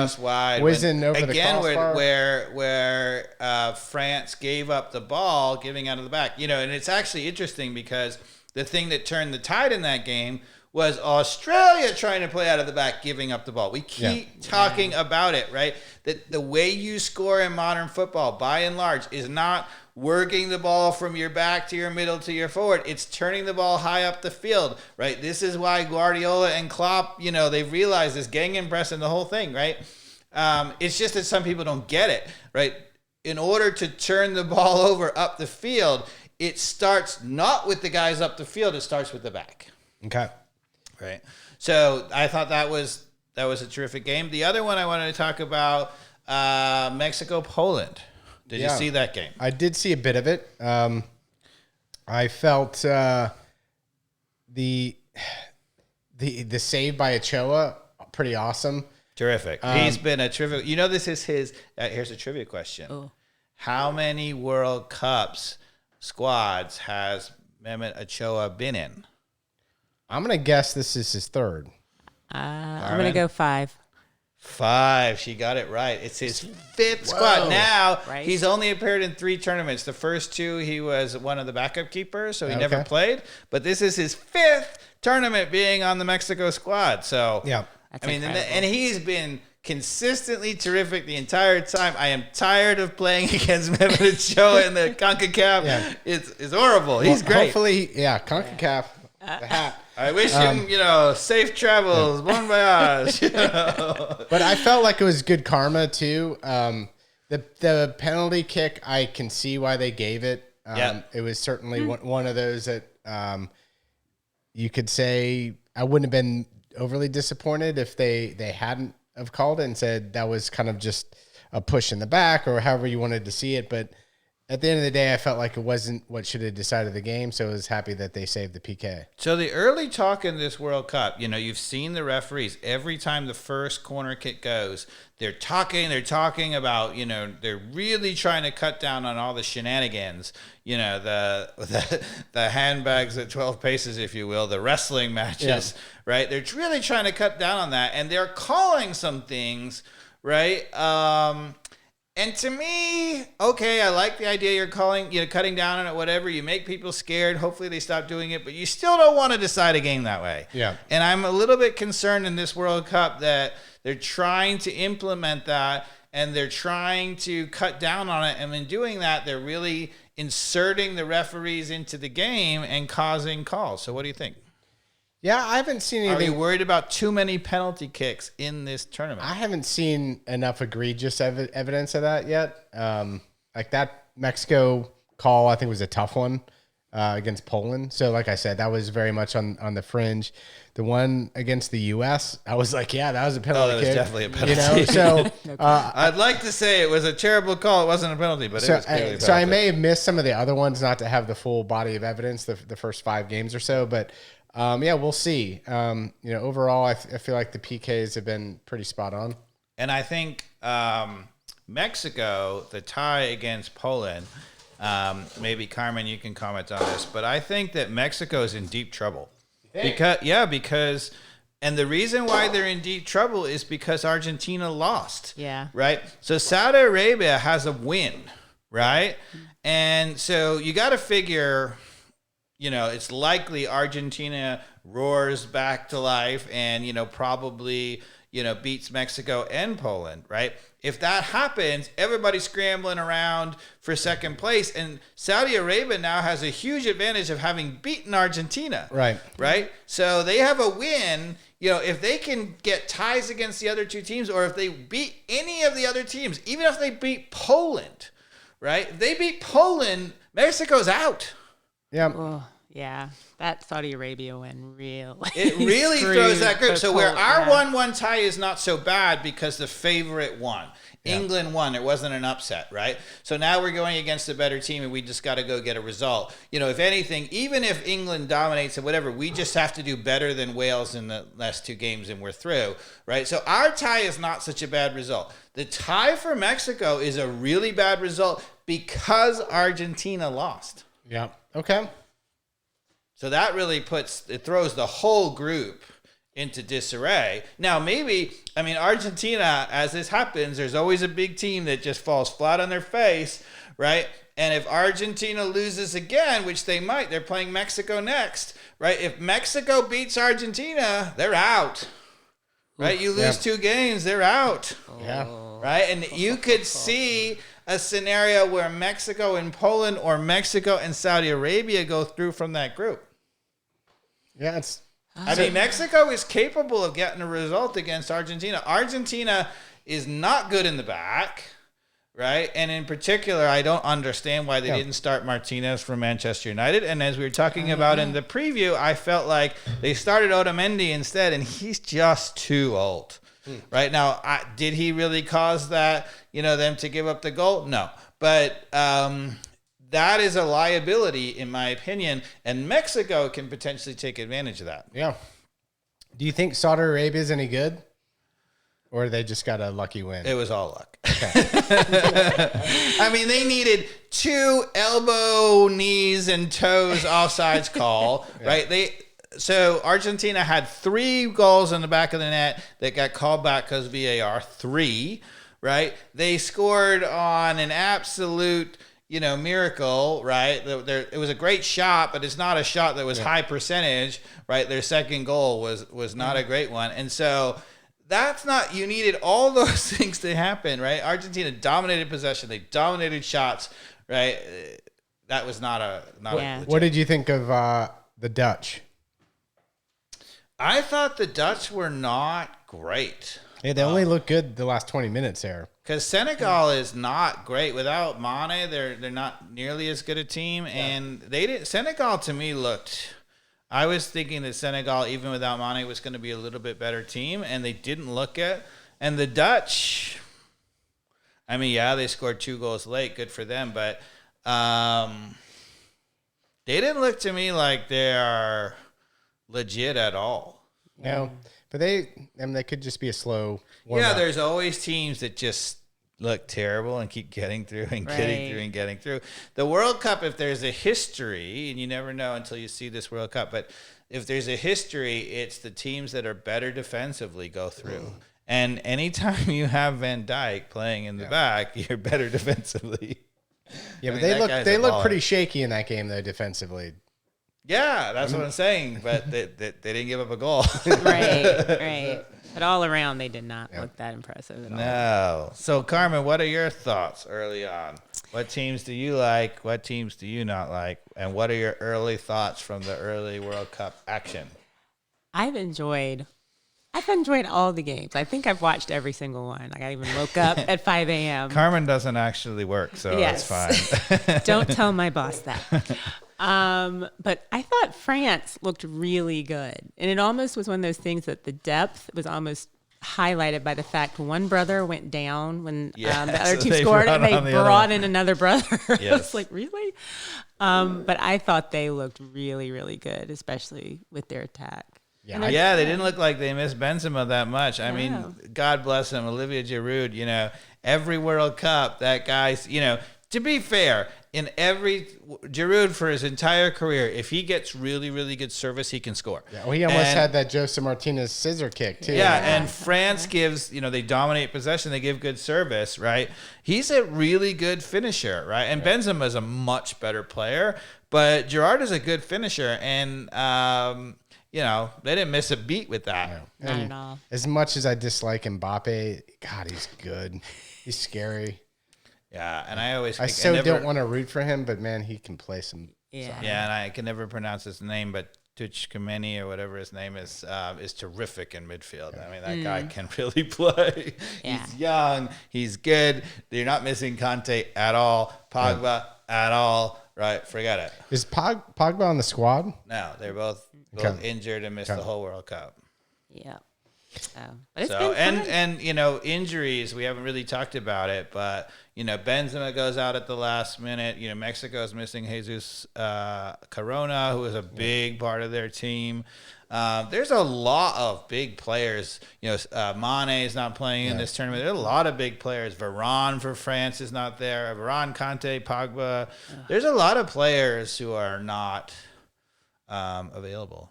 over the crossbar. Where France gave up the ball, giving out of the back. And it's actually interesting because the thing that turned the tide in that game was Australia trying to play out of the back, giving up the ball. We keep talking about it, right? That the way you score in modern football, by and large, is not working the ball from your back to your middle to your forward. It's turning the ball high up the field, right? This is why Guardiola and Klopp, they've realized this gegenpress and the whole thing, right? It's just that some people don't get it, right? In order to turn the ball over up the field, it starts not with the guys up the field, it starts with the back. Okay. Right. So I thought that was a terrific game. The other one I wanted to talk about, Mexico-Poland. Did you see that game? I did see a bit of it. I felt the save by Ochoa pretty awesome. Terrific. He's been a terrific. This is his. Here's a trivia question. Oh. How many World Cups squads has Mehmet Ochoa been in? I'm going to guess this is his third. I'm going to go 5. 5. She got it right. It's his 5th squad. Now, he's only appeared in 3 tournaments. The first 2, he was one of the backup keepers, so he never played. But this is his 5th tournament being on the Mexico squad. So, That's I mean, incredible. and he's been consistently terrific the entire time. I am tired of playing against Cho in the CONCACAF. Yeah. It's horrible. He's great. Hopefully, CONCACAF, the hat. I wish him, safe travels, bon voyage. But I felt like it was good karma too. The penalty kick, I can see why they gave it. It was certainly one of those that you could say I wouldn't have been overly disappointed if they hadn't have called it and said that was kind of just a push in the back or however you wanted to see it. But at the end of the day, I felt like it wasn't what should have decided the game, so I was happy that they saved the PK. So the early talk in this World Cup, you've seen the referees every time the first corner kick goes, they're talking about, they're really trying to cut down on all the shenanigans, the handbags at 12 paces, if you will, the wrestling matches, right? They're really trying to cut down on that, and they're calling some things, right? And to me, okay, I like the idea you're cutting down on it, whatever. You make people scared. Hopefully they stop doing it, but you still don't want to decide a game that way. Yeah. And I'm a little bit concerned in this World Cup that they're trying to implement that and they're trying to cut down on it. And in doing that, they're really inserting the referees into the game and causing calls. So what do you think? Yeah, I haven't seen anything. Are you worried about too many penalty kicks in this tournament? I haven't seen enough egregious evidence of that yet. Like that Mexico call, I think was a tough one against Poland. So like I said, that was very much on the fringe. The one against the U.S., I was like, yeah, that was a penalty that was kick. definitely a penalty. So I'd like to say it was a terrible call. It wasn't a penalty, but it was clearly a penalty. So I may have missed some of the other ones, not to have the full body of evidence, the first 5 games or so, but we'll see. Overall, I feel like the PKs have been pretty spot on. And I think Mexico, the tie against Poland, maybe Carmen, you can comment on this, but I think that Mexico is in deep trouble. Because and the reason why they're in deep trouble is because Argentina lost. Yeah. Right? So Saudi Arabia has a win, right? And so you got to figure, it's likely Argentina roars back to life and, probably, beats Mexico and Poland, right? If that happens, everybody's scrambling around for second place. And Saudi Arabia now has a huge advantage of having beaten Argentina. Right. Right? So they have a win. If they can get ties against the other two teams or if they beat any of the other teams, even if they beat Poland, right? If they beat Poland, Mexico's out. Yeah. Oh, yeah. That Saudi Arabia win really. It really throws that group. So where our yeah. 1-1 tie is not so bad because the favorite won. Yeah. England won. It wasn't an upset, right? So now we're going against a better team and we just got to go get a result. If anything, even if England dominates and whatever, we just have to do better than Wales in the last 2 games and we're through, right? So our tie is not such a bad result. The tie for Mexico is a really bad result because Argentina lost. Yeah. Okay. So that really throws the whole group into disarray. Now, Argentina, as this happens, there's always a big team that just falls flat on their face, right? And if Argentina loses again, which they might, they're playing Mexico next, right? If Mexico beats Argentina, they're out, right? You lose 2 games, they're out. Yeah. Right? And you could see a scenario where Mexico and Poland or Mexico and Saudi Arabia go through from that group. Yeah, Mexico is capable of getting a result against Argentina. Argentina is not good in the back, right? And in particular, I don't understand why they didn't start Martinez from Manchester United. And as we were talking about in the preview, I felt like they started Otamendi instead, and he's just too old. Right now, did he really cause that, them to give up the goal? No. But that is a liability, in my opinion, and Mexico can potentially take advantage of that. Yeah. Do you think Saudi Arabia is any good? Or they just got a lucky win? It was all luck. Okay. They needed 2 elbow, knees, and toes offsides call, right? So Argentina had 3 goals in the back of the net that got called back because VAR. 3, right? They scored on an absolute, miracle, right? It was a great shot, but it's not a shot that was high percentage, right? Their second goal was not a great one. And so that's not, you needed all those things to happen, right? Argentina dominated possession. They dominated shots, right? That was not a What did you think of the Dutch? I thought the Dutch were not great. Yeah, they only looked good the last 20 minutes there. Because Senegal is not great. Without Mane, they're not nearly as good a team. And Senegal, to me, looked... I was thinking that Senegal, even without Mane, was going to be a little bit better team, and they didn't look it. And the Dutch, I mean, yeah, they scored 2 goals late. Good for them. But they didn't look to me like they are legit at all. No, but they could just be a slow warm-up. Yeah, there's always teams that just look terrible and keep getting through and getting through and getting through. The World Cup, if there's a history, and you never know until you see this World Cup, but if there's a history, it's the teams that are better defensively go through. And anytime you have Van Dijk playing in the back, you're better defensively. Yeah, but they look pretty shaky in that game, though, defensively. Yeah, that's what I'm saying. But they didn't give up a goal. Right. But all around, they did not look that impressive at all. No. So, Carmen, what are your thoughts early on? What teams do you like? What teams do you not like? And what are your early thoughts from the early World Cup action? I've enjoyed all the games. I think I've watched every single one. Like I even woke up at 5 a.m. Carmen doesn't actually work, so it's fine. Don't tell my boss that. But I thought France looked really good. And it almost was one of those things that the depth was almost highlighted by the fact one brother went down when the other team scored, and they brought in another brother. I was like, really? But I thought they looked really, really good, especially with their attack. Yeah, they didn't look like they missed Benzema that much. I mean, God bless him, Olivier Giroud, every World Cup, that guy's, to be fair, Giroud for his entire career, if he gets really, really good service, he can score. Yeah, well, he almost had that Jose Martinez scissor kick, too. Yeah, and France gives, they dominate possession, they give good service, right? He's a really good finisher, right? And Benzema is a much better player, but Giroud is a good finisher, and... they didn't miss a beat with that. No. Not at all. As much as I dislike Mbappe, God, he's good. He's scary. Yeah, and I don't want to root for him, but man, he can play some. Yeah, and I can never pronounce his name, but Tuchkameni or whatever his name is terrific in midfield. I mean, that guy can really play. Yeah. He's young. He's good. You're not missing Kante at all. Pogba at all. Right, forget it. Is Pogba on the squad? No, they're both injured and missed the whole World Cup. Yeah. But it's been fun. And injuries, we haven't really talked about it, but Benzema goes out at the last minute. Mexico's missing Jesus Corona, who is a big part of their team. There's a lot of big players. Mane is not playing in this tournament. There's a lot of big players. Varane for France is not there. Varane, Kante, Pogba. There's a lot of players who are not available.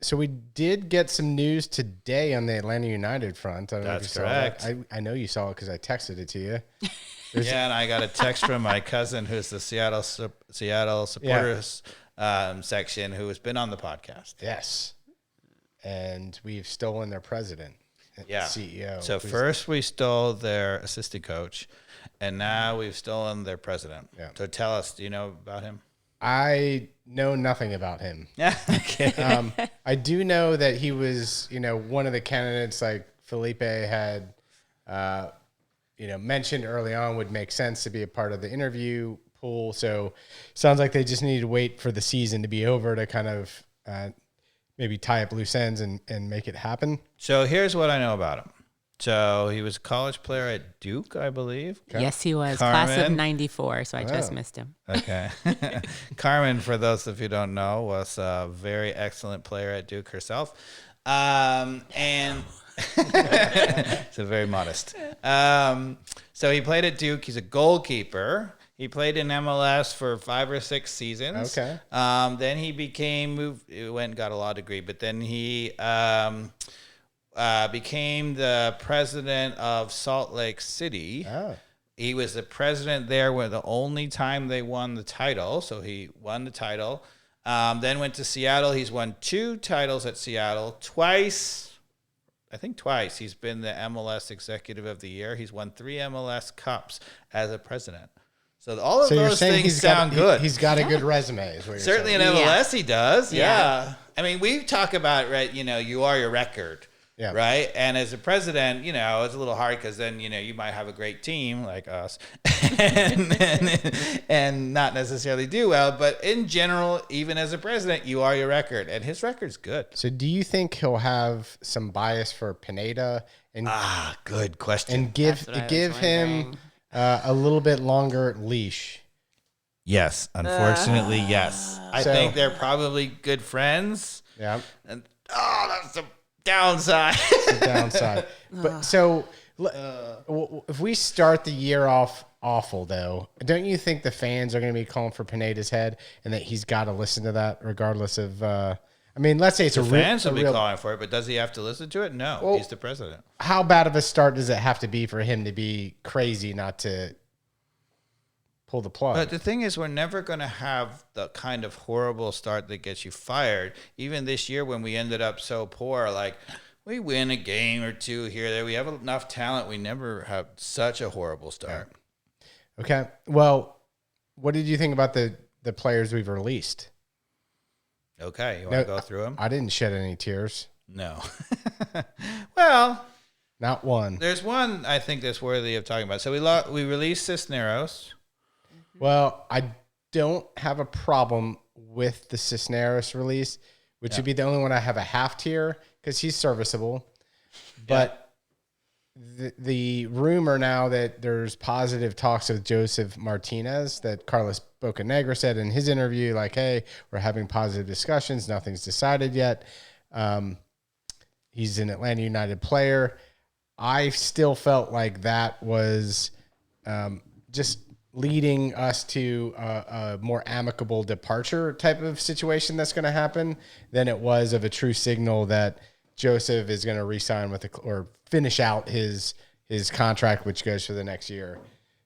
So we did get some news today on the Atlanta United front. I don't know if you saw that. I know you saw it because I texted it to you. And I got a text from my cousin, who's the Seattle supporters section, who has been on the podcast. Yes, and we've stolen their president, CEO. So first we stole their assistant coach, and now we've stolen their president. Yeah. So tell us, do you know about him? I know nothing about him. Okay. I do know that he was, one of the candidates like Felipe had, mentioned early on would make sense to be a part of the interview pool. So sounds like they just need to wait for the season to be over to kind of maybe tie up loose ends and make it happen. So here's what I know about him. So he was a college player at Duke, I believe. Yes, he was. Carmen. Class of 94, so I just missed him. Okay. Carmen, for those of you who don't know, was a very excellent player at Duke herself. And so very modest. So he played at Duke. He's a goalkeeper. He played in MLS for 5 or 6 seasons. Okay. Then he went and got a law degree, but then he became the president of Salt Lake City. Oh. He was the president there where the only time they won the title. So he won the title. Then went to Seattle. He's won 2 titles at Seattle, twice I think twice, he's been the MLS Executive of the Year. He's won 3 MLS Cups as a president. So all of those things sound good. He's got a good resume, is what you're Certainly saying. in MLS he does, Yeah. I mean, we talk about, right, you are your record, right? And as a president, it's a little hard because then, you might have a great team like us and not necessarily do well. But in general, even as a president, you are your record. And his record's good. So do you think he'll have some bias for Pineda? Good question. And give him a little bit longer leash? Yes, unfortunately, yes. I think they're probably good friends. Yeah. And that's the downside. The downside. But so if we start the year off awful, though, don't you think the fans are going to be calling for Pineda's head and that he's got to listen to that regardless of let's say it's the fans will be calling for it, but does he have to listen to it? No, he's the president. How bad of a start does it have to be for him to be crazy not to pull the plug? But the thing is, we're never going to have the kind of horrible start that gets you fired. Even this year when we ended up so poor, like we win a game or two here, there, we have enough talent. We never have such a horrible start. Okay. Well, what did you think about the players we've released? Okay. You want to go through them? I didn't shed any tears. No. Well, not one. There's one I think that's worthy of talking about. So we released Cisneros. Well, I don't have a problem with the Cisneros release, which would be the only one I have a half tier because he's serviceable. But the rumor now that there's positive talks with Joseph Martinez, that Carlos Bocanegra said in his interview, like, hey, we're having positive discussions. Nothing's decided yet. He's an Atlanta United player. I still felt like that was just leading us to a more amicable departure type of situation that's going to happen than it was of a true signal that Joseph is going to re-sign with or finish out his contract, which goes for the next year.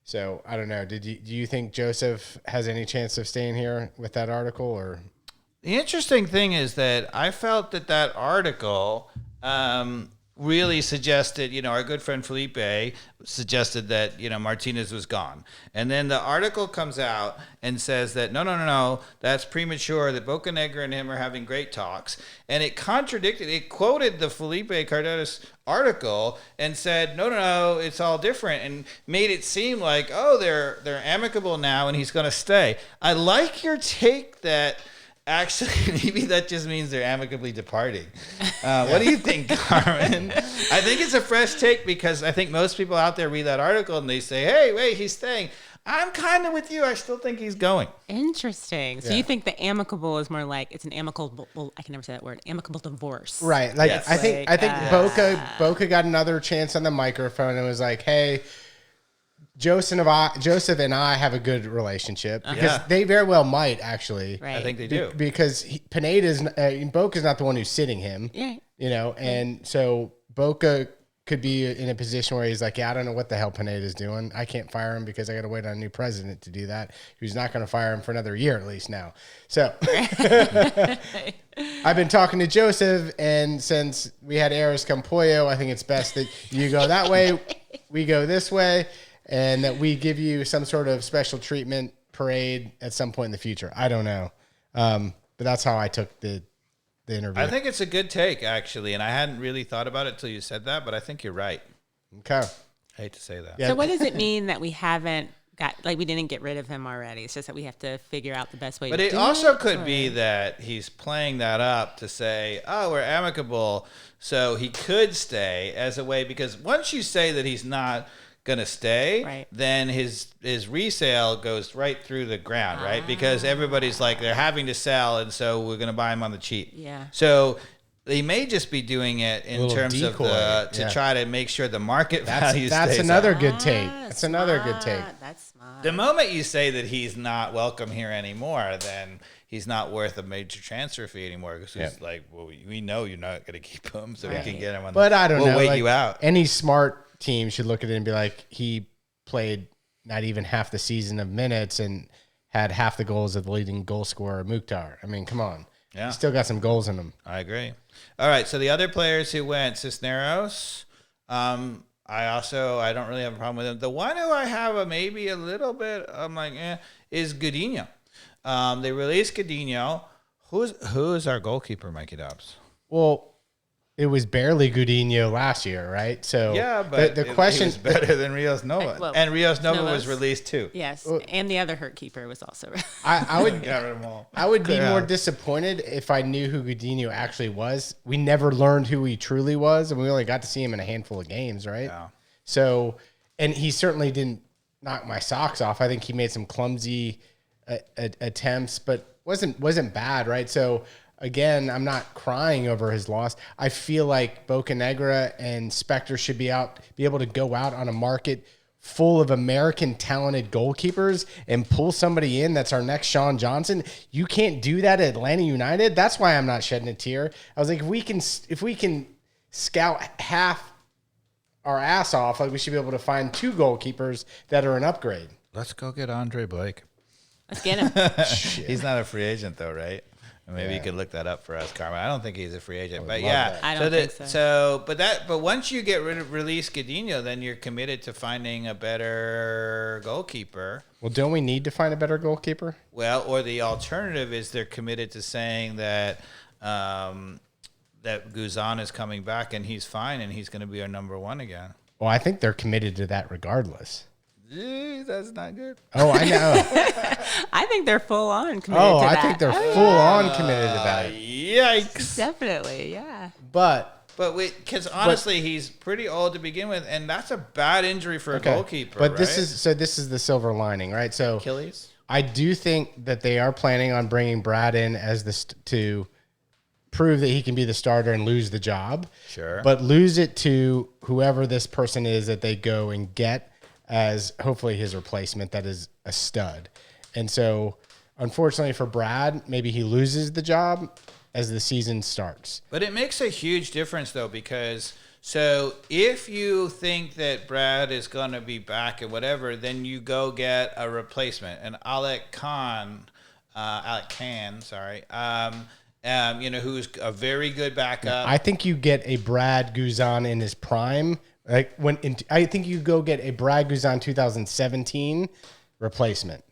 So I don't know. Do you think Joseph has any chance of staying here with that article? Or the interesting thing is that I felt that article really suggested, our good friend Felipe suggested that, Martinez was gone. And then the article comes out and says that, no, that's premature, that Bocanegra and him are having great talks. And it quoted the Felipe Cardenas article and said, no, it's all different, and made it seem like, they're amicable now and he's going to stay. I like your take that actually, maybe that just means they're amicably departing. What do you think, Carmen? I think it's a fresh take because I think most people out there read that article and they say, hey, wait, he's staying. I'm kind of with you. I still think he's going. Interesting. So you think the amicable is more like it's an amicable, I can never say that word, amicable divorce. Right. Like, yes. I think Boca got another chance on the microphone and was like, hey, Joseph and I have a good relationship because they very well might actually. Right. I think they do because Boca's not the one who's sitting him. Yeah. And so Boca could be in a position where he's like, I don't know what the hell Pineda's doing. I can't fire him because I got to wait on a new president to do that. Who's not going to fire him for another year at least now. So I've been talking to Joseph, and since we had Aris Campoyo, I think it's best that you go that way, we go this way. And that we give you some sort of special treatment parade at some point in the future. I don't know. But that's how I took the interview. I think it's a good take, actually. And I hadn't really thought about it till you said that, but I think you're right. Okay. I hate to say that. Yeah. So what does it mean that we haven't we didn't get rid of him already? It's just that we have to figure out the best way to do it. But it also could be that he's playing that up to say, we're amicable, so he could stay as a way, because once you say that he's not going to stay, then his resale goes right through the ground, right? Because everybody's like, they're having to sell, and so we're going to buy him on the cheap. Yeah. So they may just be doing it in terms of to try to make sure the market value stays up. That's another good take. That's another good take. That's smart. The moment you say that he's not welcome here anymore, then he's not worth a major transfer fee anymore, because he's like, well, we know you're not going to keep him, so we can get him on But I don't know. We'll wait you out. Any smart team should look at it and be like, he played not even half the season of minutes and had half the goals of the leading goal scorer, Mukhtar. I mean, come on. Yeah. He's still got some goals in him. I agree. All right, so the other players who went, Cisneros, I don't really have a problem with him. The one who I have maybe a little bit, I'm like, is Godinho. They released Godinho. Who is our goalkeeper, Mikey Dobbs? Well, it was barely Godinho last year, right? So yeah, but the question is better than Rios Nova, and Rios Nova was released too. Yes, and the other hurt keeper was also. I would be more disappointed if I knew who Godinho actually was. We never learned who he truly was, and we only got to see him in a handful of games, right? Yeah. So, and he certainly didn't knock my socks off. I think he made some clumsy attempts, but wasn't bad, right? So. Again, I'm not crying over his loss. I feel like Bocanegra and Spector should be able to go out on a market full of American talented goalkeepers and pull somebody in that's our next Sean Johnson. You can't do that at Atlanta United. That's why I'm not shedding a tear. I was like, if we can scout half our ass off, like we should be able to find 2 goalkeepers that are an upgrade. Let's go get Andre Blake. Let's get him. He's not a free agent though, right? Maybe you could look that up for us, Carmen. I don't think he's a free agent, but yeah. I don't think so. But once you get release Godinho, then you're committed to finding a better goalkeeper. Well, don't we need to find a better goalkeeper? Well, or the alternative is they're committed to saying that that Guzan is coming back and he's fine and he's going to be our number 1 again. Well, I think they're committed to that regardless. That's not good. Oh, I know. I think they're full on committed to that. I think they're full on committed to that. Yikes. Definitely, yeah. But because honestly, he's pretty old to begin with, and that's a bad injury for a goalkeeper. But right? this is the silver lining, right? So Achilles. I do think that they are planning on bringing Brad in as to prove that he can be the starter and lose the job. Sure. But lose it to whoever this person is that they go and get as hopefully his replacement that is a stud. And so, unfortunately for Brad, maybe he loses the job as the season starts. But it makes a huge difference, though, because so if you think that Brad is going to be back and whatever, then you go get a replacement. And Alec Khan, who's a very good backup. I think you get a Brad Guzan in his prime. I think you go get a Brad Guzan 2017 replacement.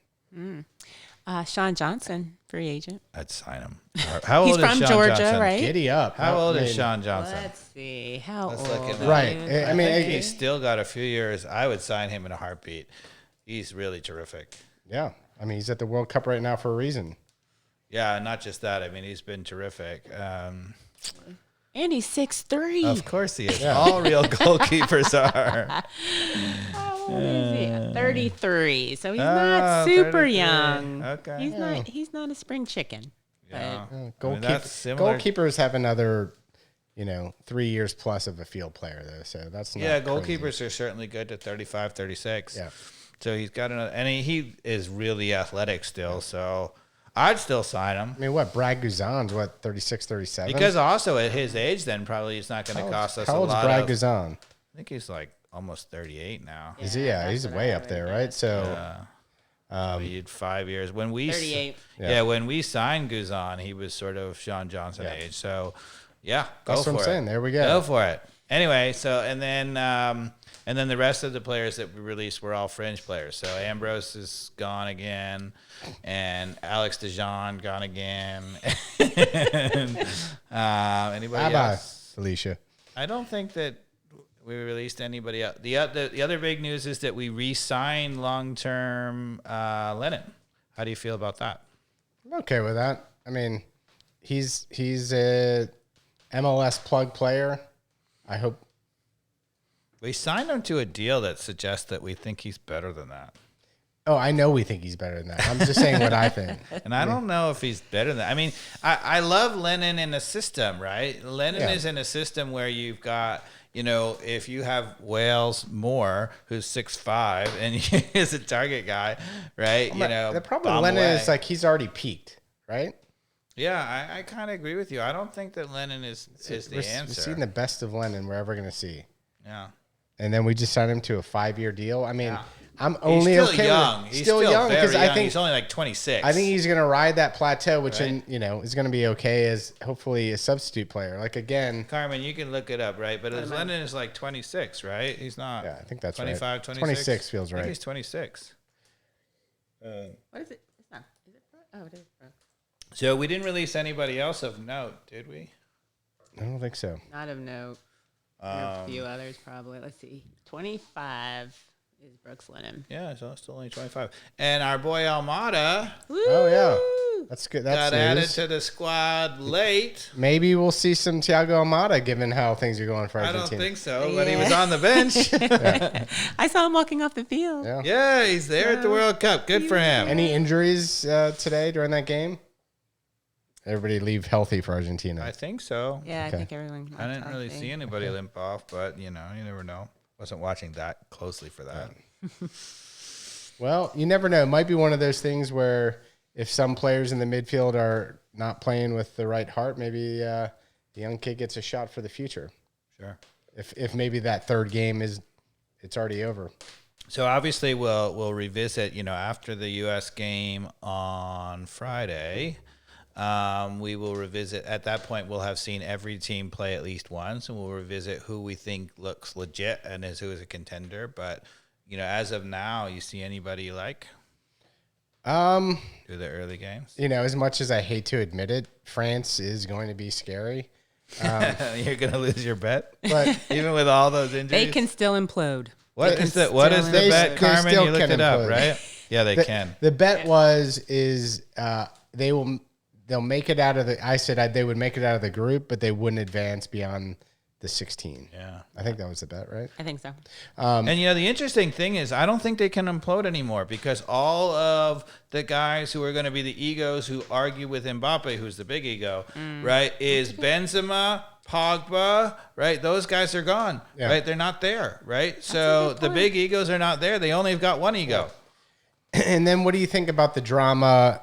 Sean Johnson, free agent. I'd sign him. How old He's is from Sean Georgia, Johnson? right? Giddy up. How old is Sean Johnson? Let's see. How Let's old? look it up. Right. I think he's still got a few years. I would sign him in a heartbeat. He's really terrific. Yeah. I mean, he's at the World Cup right now for a reason. Yeah, not just that. I mean, he's been terrific. And he's 6'3". Of course he is. Yeah. All real goalkeepers are. How old is he? 33. So he's not super 33. young. Okay. He's not a spring chicken. Yeah. Goalkeepers have another, 3 years plus of a field player, though. So that's not goalkeepers crazy. are certainly good to 35, 36. Yeah. So he's got another, and he is really athletic still. So I'd still sign him. I mean, Brad Guzan's 36, 37? Because also at his age, then probably it's not going to cost us a lot. How old's Brad Guzan? I think he's like almost 38 now. Is he? Yeah, he's way up there, right? So, he had 5 years when we 38. When we signed Guzan, he was sort of Sean Johnson age. So, go that's for what I'm it. saying. There we go. Go for it. Anyway, so and then the rest of the players that we released were all fringe players. So Ambrose is gone again, and Alex DeJean gone again. Anybody else? Alicia. I don't think that we released anybody else. The other big news is that we re-signed long-term Lennon. How do you feel about that? I'm okay with that. I mean, he's a MLS plug player. I hope. We signed him to a deal that suggests that we think he's better than that. Oh, I know we think he's better than that. I'm just saying what I think. And I don't know if he's better than that. I mean, I love Lennon in a system, right? Lennon is in a system where you've got, if you have Wales Moore, who's 6'5", and he's a target guy, right? The problem with Lennon is he's already peaked, right? Yeah, I kind of agree with you. I don't think that Lennon is the answer. We're seeing the best of Lennon we're ever going to see. Yeah. And then we just signed him to a 5-year deal. I mean, I'm only He's still okay young. with it. He's Still young very because I young. think He's only like 26. I think he's going to ride that plateau, which Right. is going to be okay as hopefully a substitute player. Like again, Carmen, you can look it up, right? But Lennon is like 26, right? He's not. yeah, I think that's 25, right. 26. 26 feels I think right. he's 26. What is it? It's not. Is it pro? Oh, it is pro. So we didn't release anybody else of note, did we? I don't think so. Not of note. There are a few others probably. Let's see. 25 is Brooks Lennon. Yeah, so it's still only 25. And our boy Almada Oh yeah, that's good. That's got added news. to the squad late. Maybe we'll see some Thiago Almada, given how things are going for I Argentina. don't think so, but he was on the bench. I saw him walking off the field. Yeah. Yeah, he's there at the World Cup. Good for him. Any injuries today during that game? Everybody leave healthy for Argentina. I think so. Yeah, Okay. I think everyone. I didn't really see anybody limp off, but you never know. Wasn't watching that closely for that. Well, you never know. It might be one of those things where if some players in the midfield are not playing with the right heart, maybe the young kid gets a shot for the future. Sure. If maybe that third game it's already over. So obviously we'll revisit, after the U.S. game on Friday. We will revisit. At that point, we'll have seen every team play at least once, and we'll revisit who we think looks legit and who is a contender. But as of now, you see anybody you like through the early games? As much as I hate to admit it, France is going to be scary. You're gonna lose your bet, But even with all those injuries. They can still implode. What They is can the what still is the They- bet, they Carmen? still You looked can it up, implode. right? Yeah, they can. The bet they'll make it out of the. I said they would make it out of the group, but they wouldn't advance beyond the 16. Yeah. I think that was the bet, right? I think so. And the interesting thing is, I don't think they can implode anymore because all of the guys who are going to be the egos who argue with Mbappe, who's the big ego, right, is Benzema, Pogba, right? Those guys are gone, Yeah. right? They're not there, right? So good the point. big egos are not there. They only have got one ego. And then what do you think about the drama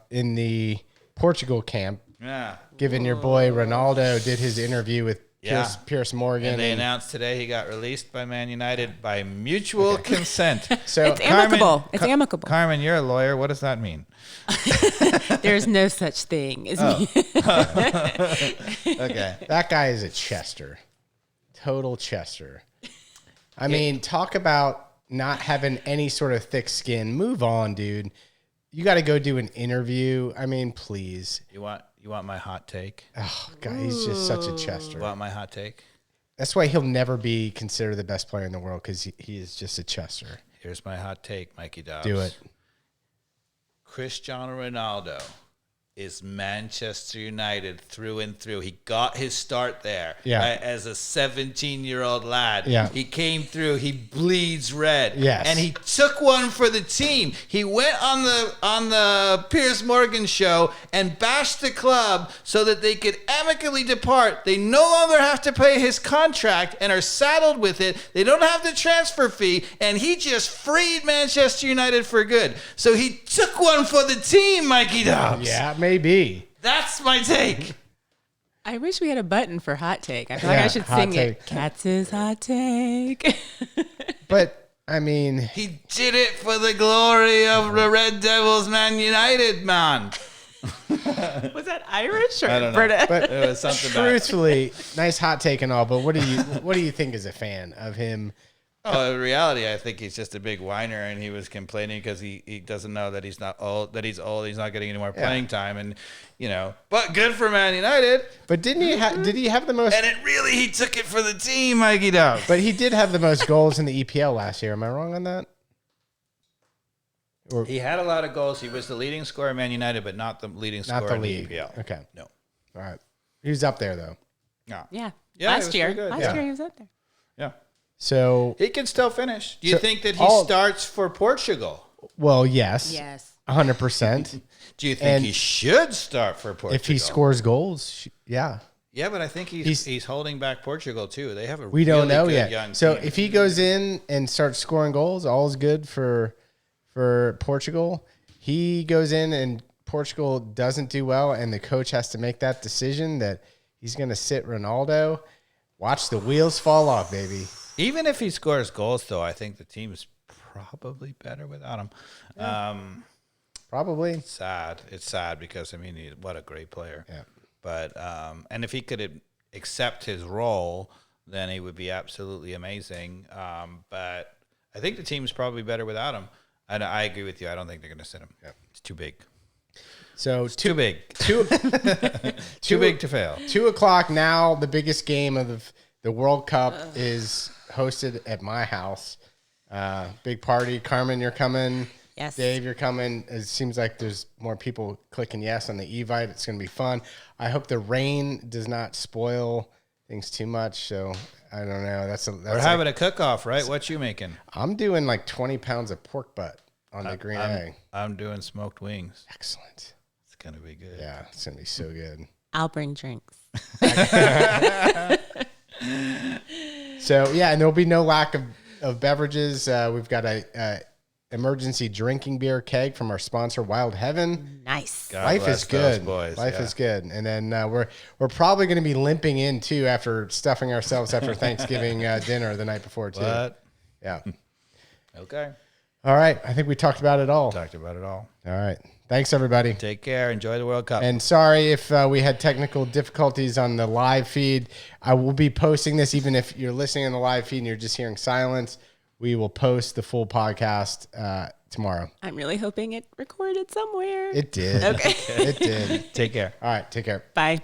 in the Portugal camp? Yeah. Given your boy Ronaldo did his interview with Yeah. Pierce Morgan. And they announced today he got released by Man United by mutual consent. So It's amicable. It's amicable. Carmen, you're a lawyer. What does that mean? There's no such thing. Okay. that guy is a Chester. Total Chester. I mean, talk about not having any sort of thick skin. Move on, dude. You got to go do an interview. I mean, please. You want my hot take? Oh, God, he's just such a You Chester. want my hot take? That's why he'll never be considered the best player in the world because he is just a Chester. Here's my hot take, Mikey Dobbs. Do it. Cristiano Ronaldo is Manchester United through and through. He got his start there, Yeah. right, as a 17-year-old lad. Yeah. He came through. He bleeds red. Yes. And he took one for the team. He went on the Piers Morgan show and bashed the club so that they could amicably depart. They no longer have to pay his contract and are saddled with it. They don't have the transfer fee, and he just freed Manchester United for good. So he took one for the team, Mikey Dobbs. Yeah, maybe. That's my take. I wish we had a button for hot take. I feel like Yeah, I should hot sing take. it. Katz's hot take. But, I mean, He did it for the glory of the Red Devils, Man United, man. Was that Irish or I don't know. British? but It was something about truthfully, nice hot take and all, but what do you think as a fan of him? Oh, in reality, I think he's just a big whiner, and he was complaining because he doesn't know that he's not old, that he's old, he's not getting any more playing time, and But good for Man United, But did he have the most? and he took it for the team, Mikey Dobbs. But he did have the most goals in the EPL last year. Am I wrong on that? Or He had a lot of goals. He was the leading scorer in Man United, but not the leading not scorer the in league? the EPL. Okay, No. all right. He was up there though. No. Yeah. Yeah, he was Last year. pretty good. Last Yeah. year he was up there. Yeah. So, He can still finish. Do you So think that he all- starts for Portugal? well, yes, Yes. 100%. Do you think And he should start for Portugal? If he scores goals, yeah. Yeah, but I think he's holding back Portugal too. They have a We don't really know good yet. young So team. if he goes in and starts scoring goals, all's good for Portugal. He goes in and Portugal doesn't do well, and the coach has to make that decision that he's going to sit Ronaldo. Watch the wheels fall off, baby. Even if he scores goals, though, I think the team's probably better without him. Probably. It's sad because, I mean, what a great player. Yeah. But, and if he could accept his role, then he would be absolutely amazing. But I think the team's probably better without him. And I agree with you. I don't think they're going to sit him. Yeah. It's too big. So Too big. Too Big to fail. 2:00 now. The biggest game of the World Cup is hosted at my house. Big party. Carmen, you're coming. Yes. Dave, you're coming. It seems like there's more people clicking yes on the Evite. It's going to be fun. I hope the rain does not spoil things too much. So I don't know. We're having a cook-off, right? What you making? I'm doing like 20 pounds of pork butt on the green egg. I'm doing smoked wings. Excellent. It's going to be good. Yeah, it's going to be so good. I'll bring drinks. So, yeah, and there'll be no lack of beverages. We've got a emergency drinking beer keg from our sponsor, Wild Heaven. Nice. God Life bless is good. those boys, Life yeah. is good. And then we're probably going to be limping in, too, after stuffing ourselves after Thanksgiving dinner the night before, too. What? Yeah. Okay. All right. I think we talked about it all. Talked about it all. All right. Thanks, everybody. Take care. Enjoy the World Cup. And sorry if we had technical difficulties on the live feed. I will be posting this, even if you're listening on the live feed and you're just hearing silence. We will post the full podcast tomorrow. I'm really hoping it recorded somewhere. It did. Okay. It did. Take care. All right. Take care. Bye.